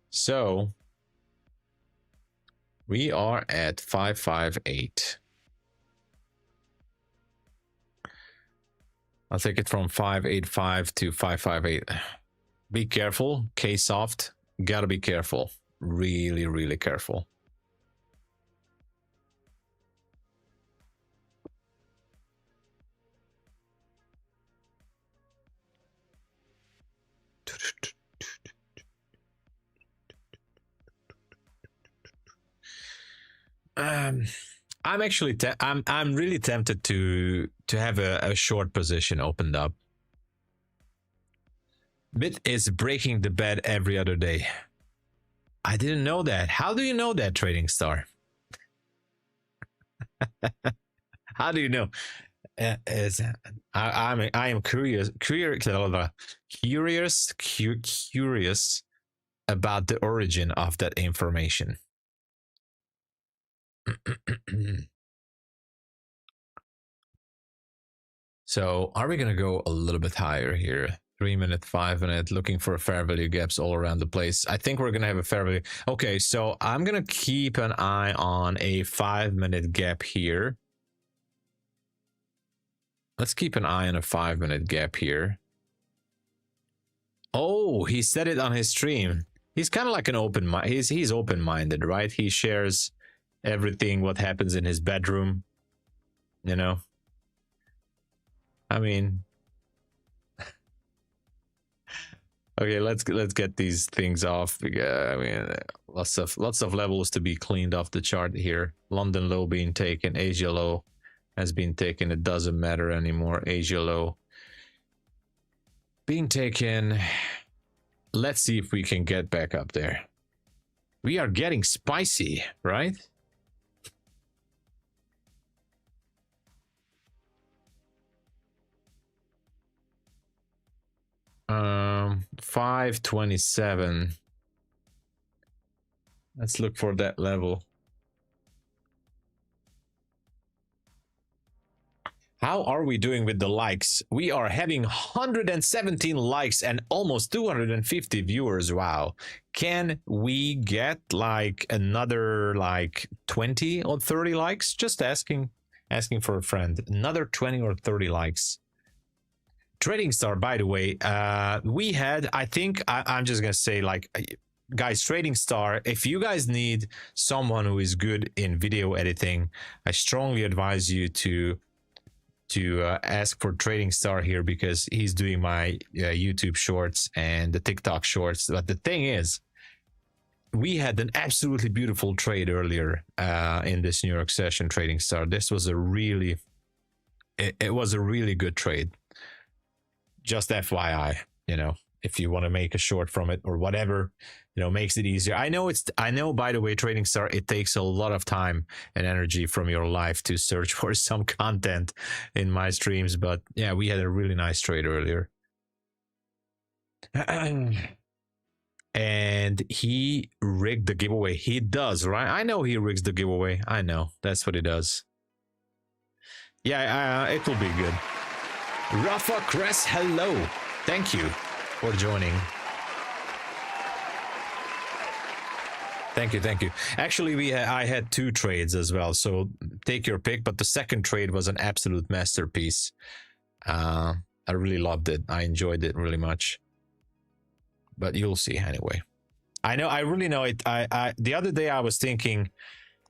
So we are at 558. I'll take it from 585 to 558. Be careful, K-soft. Gotta be careful. Really, really careful. I'm actually I'm really tempted to have a short position opened up. Bit is breaking the bed every other day. I didn't know that. How do you know that, Trading Star? How do you know? I am curious about the origin of that information. So are we gonna go a little bit higher here? 3 minute, 5 minute, looking for fair value gaps all around the place. I think we're gonna have a fair value. Okay, so I'm gonna keep an eye on a 5 minute gap here. Let's keep an eye on a 5 minute gap here. Oh, he said it on his stream. He's kind of like an open mind. He's open-minded, right? He shares everything what happens in his bedroom, you know. I mean, okay, let's get these things off. I mean, lots of levels to be cleaned off the chart here. London low being taken, Asia low has been taken. It doesn't matter anymore. Asia low being taken. Let's see if we can get back up there. We are getting spicy, right? Um, 527. Let's look for that level. How are we doing with the likes? We are having 117 likes and almost 250 viewers. Wow. Can we get like another like 20 or 30 likes? Just asking for a friend. Another 20 or 30 likes. Trading Star, by the way, we had, I think, I'm just gonna say, like, guys, Trading Star, if you guys need someone who is good in video editing, I strongly advise you to ask for Trading Star here, because he's doing my YouTube shorts and the TikTok shorts. But the thing is, we had an absolutely beautiful trade earlier in this New York session, Trading Star. This was a really, it was a really good trade. Just FYI, you know, if you want to make a short from it or whatever, you know, makes it easier. I know, by the way, Trading Star, it takes a lot of time and energy from your life to search for some content in my streams. But yeah, we had a really nice trade earlier. And he rigged the giveaway. He does, right? I know he rigs the giveaway. I know. That's what he does. Yeah, it will be good. Rafa Cress, hello. Thank you for joining. Thank you. Actually, I had 2 trades as well, so take your pick. But the second trade was an absolute masterpiece. I really loved it. I enjoyed it really much. But you'll see anyway. I really know it. The other day I was thinking,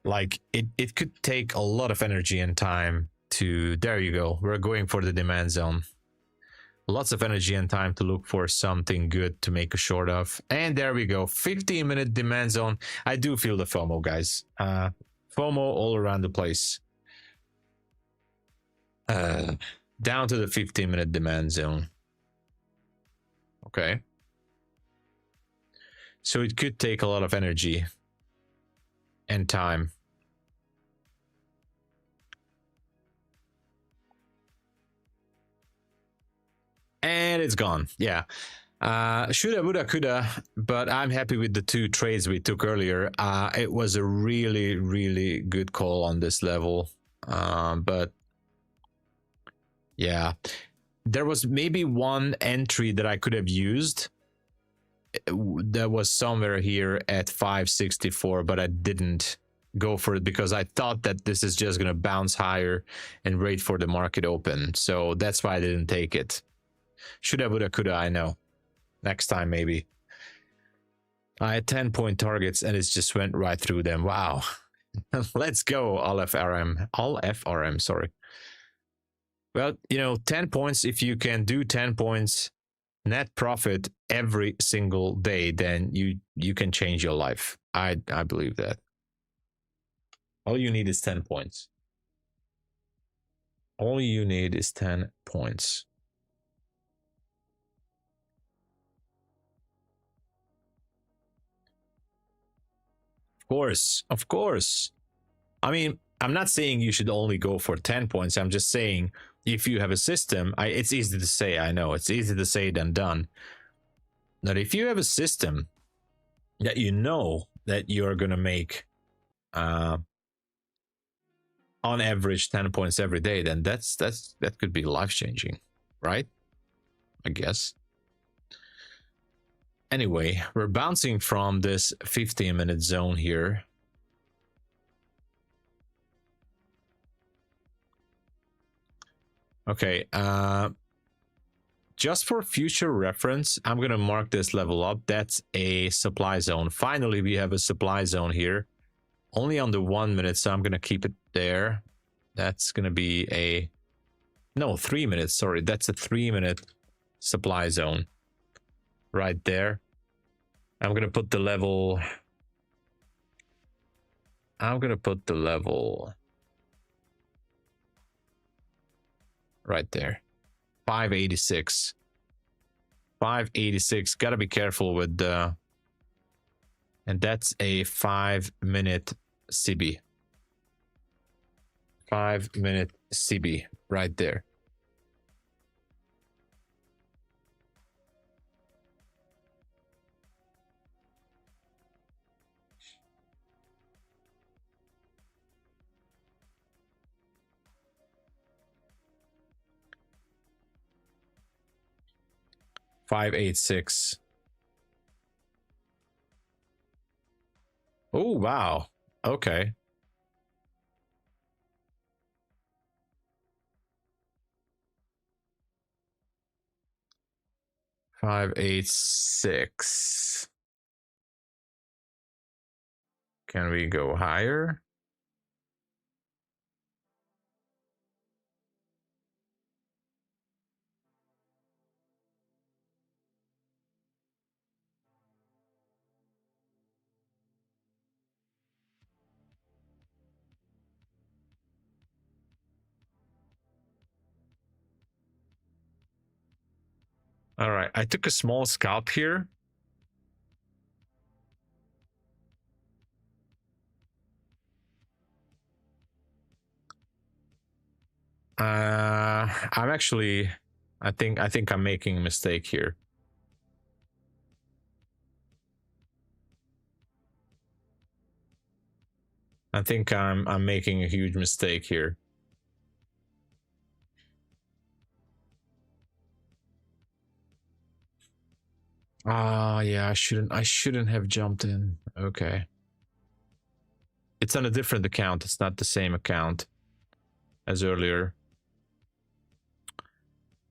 like, it could take a lot of energy and time to, there you go, we're going for the demand zone. Lots of energy and time to look for something good to make a short of. And there we go, 15-minute demand zone. I do feel the FOMO, guys. FOMO all around the place. Down to the 15-minute demand zone. Okay. So it could take a lot of energy and time. And it's gone. Yeah. Shoulda, woulda, coulda, but I'm happy with the 2 trades we took earlier. It was a really, really good call on this level. But yeah, there was maybe one entry that I could have used. That was somewhere here at 564, but I didn't. go for it because I thought that this is just going to bounce higher and wait for the market open. So that's why I didn't take it. Shoulda, woulda, coulda, I know. Next time, maybe. I had 10-point targets and it just went right through them. Wow. Let's go, all FRM, sorry. Well, you know, 10 points, if you can do 10 points net profit every single day, then you can change your life. I believe that. All you need is 10 points. All you need is 10 points. Of course. I mean, I'm not saying you should only go for 10 points. I'm just saying if you have a system, it's easy to say, I know, it's easy to say than done. But if you have a system that you know that you're going to make on average 10 points every day, then that could be life-changing, right? I guess. Anyway, we're bouncing from this 15-minute zone here. Okay, just for future reference, I'm gonna mark this level up. That's a supply zone. Finally, we have a supply zone here. Only on the 1 minute, so I'm gonna keep it there. That's gonna be a... No, 3 minutes, sorry. That's a 3-minute supply zone. Right there. I'm gonna put the level... right there. 586. 586. Gotta be careful with the... And that's a 5-minute CB. 5-minute CB right there. $586. Oh, wow. Okay. $586. Can we go higher? All right, I took a small scalp here. I'm actually, I think I'm making a mistake here. I think I'm making a huge mistake here. Ah, yeah, I shouldn't have jumped in. Okay. It's on a different account. It's not the same account as earlier.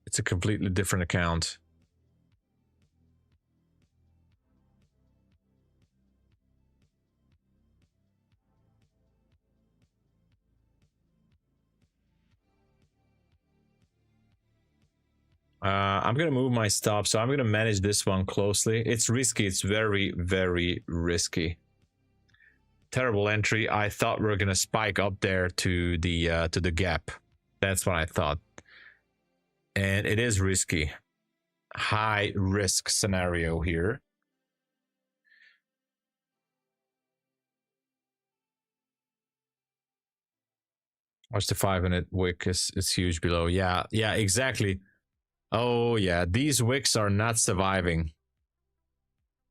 It's a completely different account. I'm going to move my stop, so I'm going to manage this one closely. It's risky. It's very, very risky. Terrible entry. I thought we were going to spike up there to the gap. That's what I thought. And it is risky. High risk scenario here. Watch the 5-minute wick is huge below. Yeah, exactly. Oh yeah, these wicks are not surviving.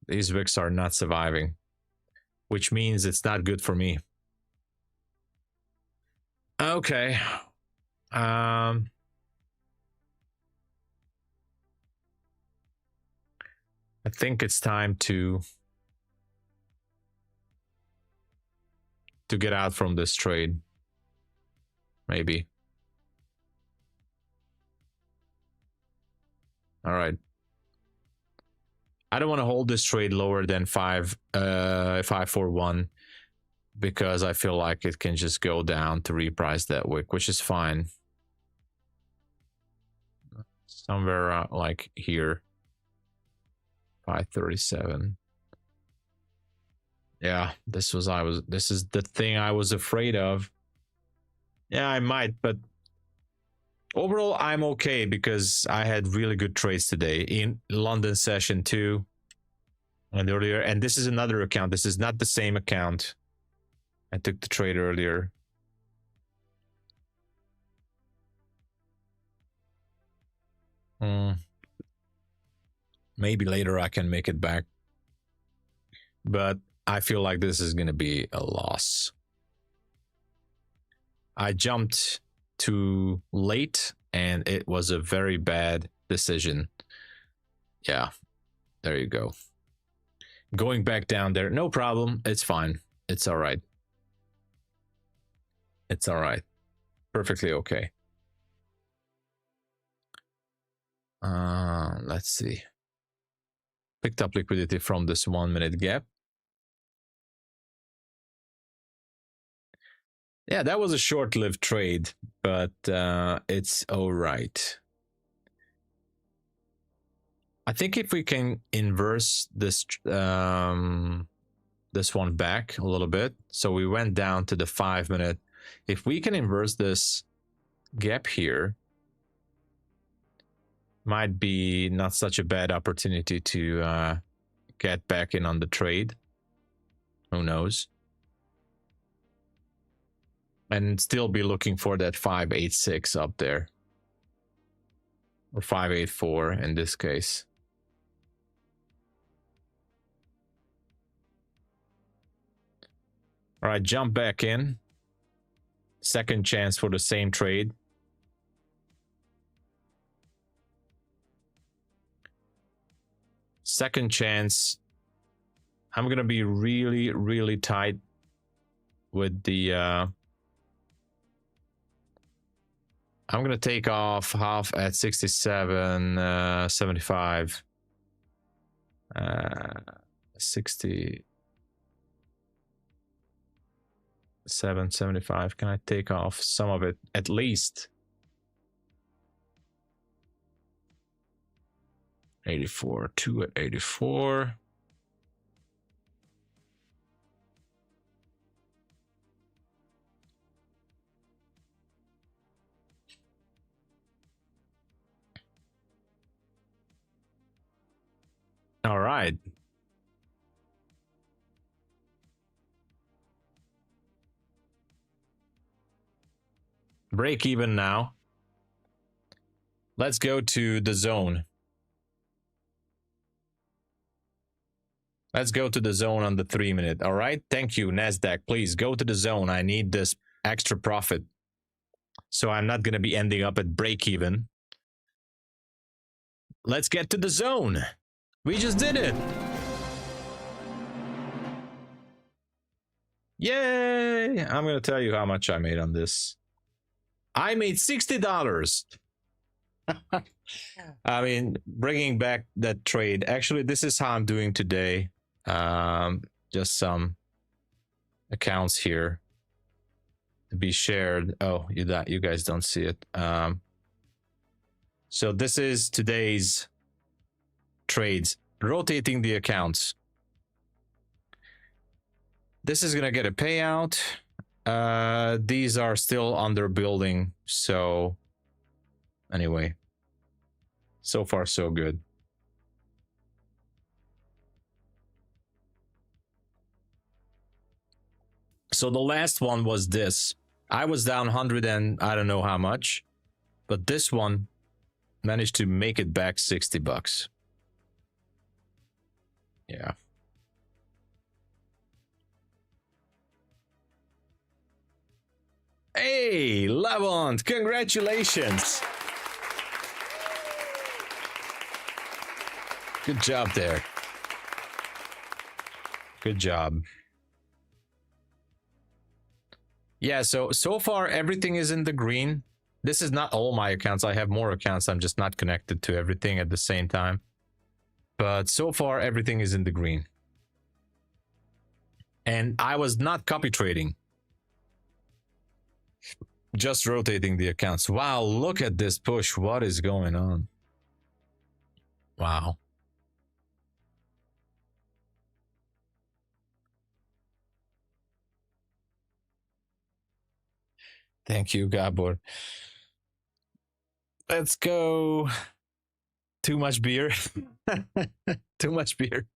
These wicks are not surviving, which means it's not good for me. Okay. I think it's time to to get out from this trade. Maybe. All right. I don't want to hold this trade lower than 541 because I feel like it can just go down to reprice that wick, which is fine. Somewhere like here, 537. Yeah, this is the thing I was afraid of. Yeah, I might, but overall, I'm okay because I had really good trades today in London session too, and earlier. And this is another account. This is not the same account. I took the trade earlier. Maybe later I can make it back, but I feel like this is going to be a loss. I jumped too late and it was a very bad decision. Yeah, there you go. Going back down there, no problem. It's fine. It's all right. It's all right. Perfectly okay. Let's see. Picked up liquidity from this 1 minute gap. Yeah, that was a short-lived trade, but it's all right. I think if we can inverse this this one back a little bit, so we went down to the 5 minute. If we can inverse this gap here, might be not such a bad opportunity to get back in on the trade. Who knows? And still be looking for that 586 up there, or 584 in this case. All right, jump back in. Second chance for the same trade. Second chance. I'm gonna be really, really tight with the I'm gonna take off half at 67, 75, 60, 775. Can I take off some of it at least? 84, 2 at 84. All right. Break even now. Let's go to the zone. Let's go to the zone on the 3 minute. All right. Thank you, NASDAQ. Please go to the zone. I need this extra profit. So I'm not going to be ending up at break even. Let's get to the zone. We just did it. Yay. I'm going to tell you how much I made on this. I made $60. I mean, bringing back that trade. Actually, this is how I'm doing today. Just some accounts here to be shared. Oh, you guys don't see it. So this is today's trades, rotating the accounts. This is gonna get a payout. These are still under building, so anyway, so far so good. So the last one was this. I was down 100 and I don't know how much, but this one managed to make it back $60. Yeah. Hey, Lavont, congratulations. Good job there. Good job. Yeah, so far everything is in the green. This is not all my accounts. I have more accounts. I'm just not connected to everything at the same time. But so far everything is in the green. And I was not copy trading. Just rotating the accounts. Wow, look at this push. What is going on? Wow. Thank you, Gabor. Let's go. Too much beer. Too much beer.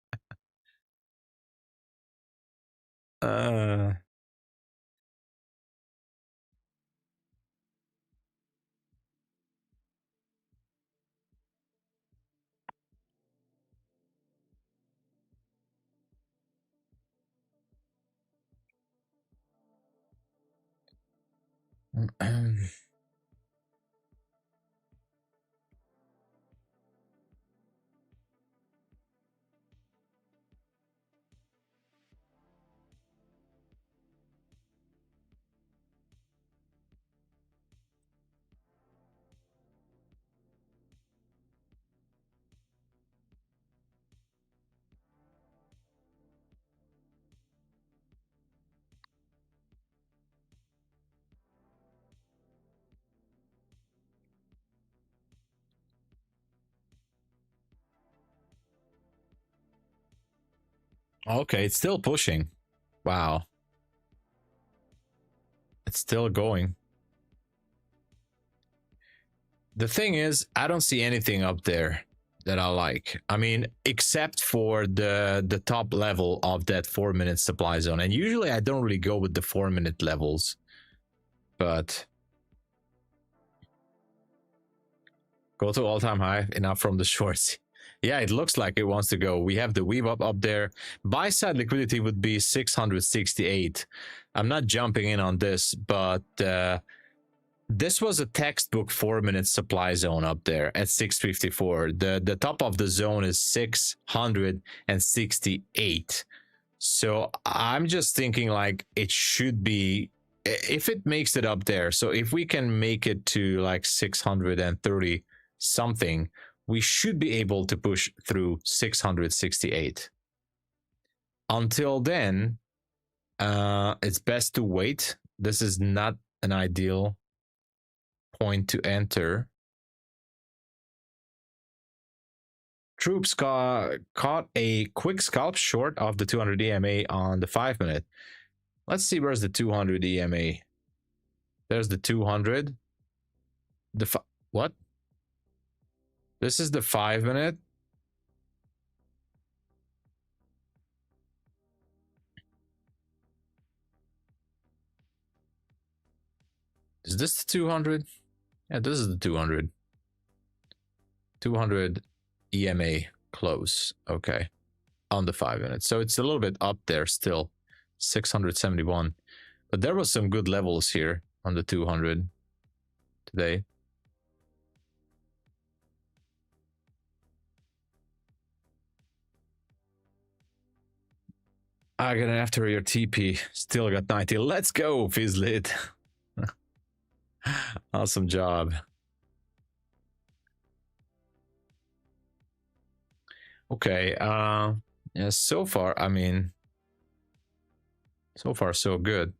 Okay, it's still pushing. Wow. It's still going. The thing is, I don't see anything up there that I like. I mean, except for the top level of that 4-minute supply zone. And usually I don't really go with the 4-minute levels. But go to all-time high, enough from the shorts. Yeah, it looks like it wants to go. We have the weave up there. Buy side liquidity would be 668. I'm not jumping in on this, but this was a textbook 4-minute supply zone up there at 654. The top of the zone is 668. So I'm just thinking like it should be, if it makes it up there. So if we can make it to like 630 something, we should be able to push through 668. Until then, it's best to wait. This is not an ideal point to enter. Troops caught a quick scalp short of the 200 EMA on the 5-minute. Let's see, where's the 200 EMA? There's the 200. What? This is the 5-minute. Is this the 200? Yeah, this is the 200. 200 EMA close. Okay. On the 5-minute. So it's a little bit up there still. 671. But there was some good levels here on the 200 today. I got an after your TP. Still got 90. Let's go, Fizzlit. Awesome job. Okay. Yeah, so far, I mean, so far so good.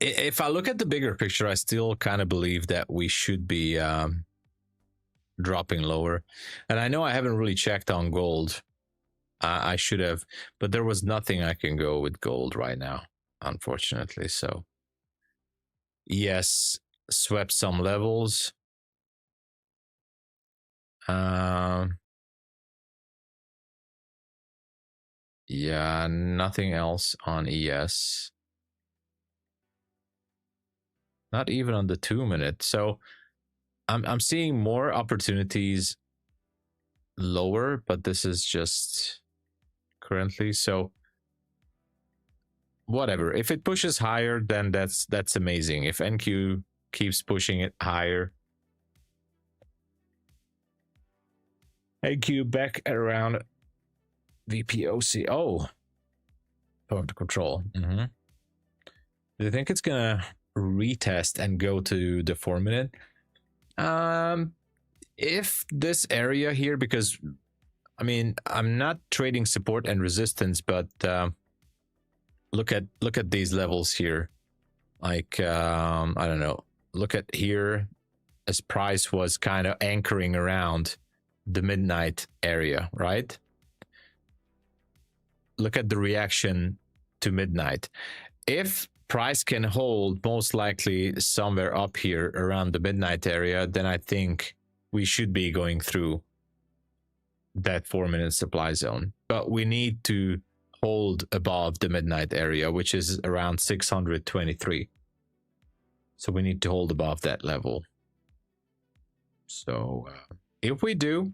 If I look at the bigger picture, I still kind of believe that we should be dropping lower. And I know I haven't really checked on gold. I should have, but there was nothing I can go with gold right now, unfortunately. So yes, swept some levels. Yeah, nothing else on ES. Not even on the 2-minute. So I'm seeing more opportunities lower, but this is just currently. So whatever, if it pushes higher, then that's amazing. If NQ keeps pushing it higher, NQ back at around VPOC. Oh, point of control. Do you think it's gonna retest and go to the 4-minute? If this area here, because I mean, I'm not trading support and resistance, but look at these levels here. Like I don't know, look at here, as price was kind of anchoring around the midnight area, right? Look at the reaction to midnight. If price can hold most likely somewhere up here around the midnight area, then I think we should be going through that 4-minute supply zone. But we need to hold above the midnight area, which is around 623. So we need to hold above that level. So if we do,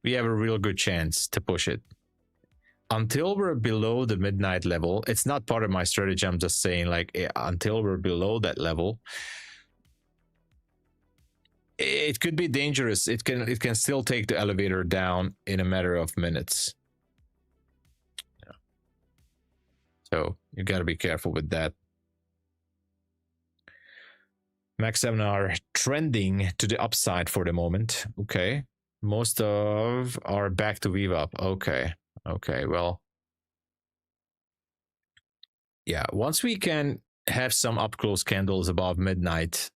we have a real good chance to push it. Until we're below the midnight level, it's not part of my strategy. I'm just saying, like, until we're below that level, it could be dangerous. It can still take the elevator down in a matter of minutes. Yeah. So you got to be careful with that. Max 7 are trending to the upside for the moment. Okay. Most of are back to weave up. Okay. Okay, well, yeah, once we can have some up close candles above midnight,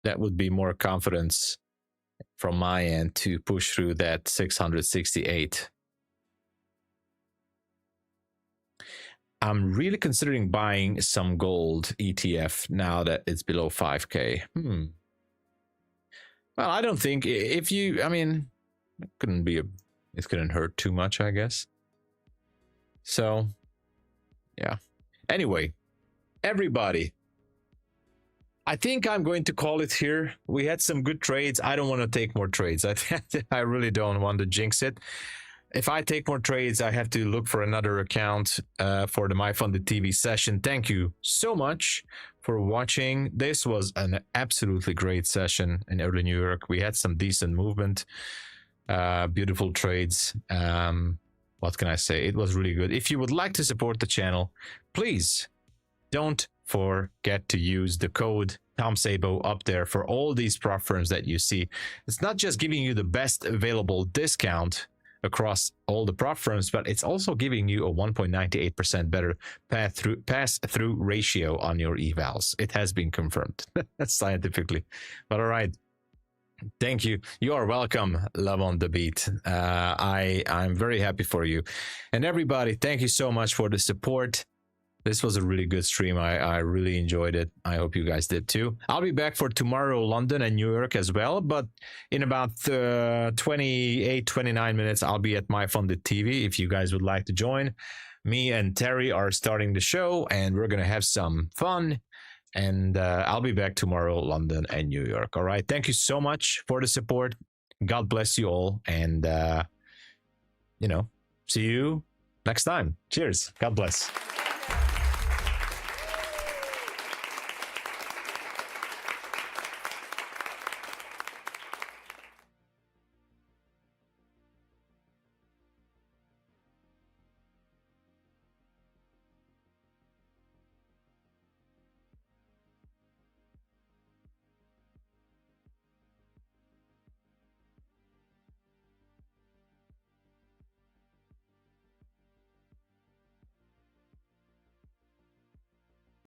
that would be more confidence from my end to push through that 668. I'm really considering buying some gold ETF now that it's below 5K. Well, I don't think if you, I mean, it couldn't hurt too much, I guess. So, yeah. Anyway, everybody, I think I'm going to call it here. We had some good trades. I don't want to take more trades. I really don't want to jinx it. If I take more trades, I have to look for another account for the MyFunded TV session. Thank you so much for watching. This was an absolutely great session in early New York. We had some decent movement. Beautiful trades. What can I say? It was really good. If you would like to support the channel, please don't forget to use the code TOMSABO up there for all these prop firms that you see. It's not just giving you the best available discount across all the prop firms, but it's also giving you a 1.98% better pass-through ratio on your evals. It has been confirmed scientifically. But all right. Thank you. You are welcome, Love on the Beat. I'm very happy for you. And everybody, thank you so much for the support. This was a really good stream. I really enjoyed it. I hope you guys did too. I'll be back for tomorrow, London and New York as well. But in about 28, 29 minutes, I'll be at MyFunded TV. If you guys would like to join, me and Terry are starting the show and we're going to have some fun. And I'll be back tomorrow, London and New York. All right. Thank you so much for the support. God bless you all. And, you know, see you next time. Cheers. God bless.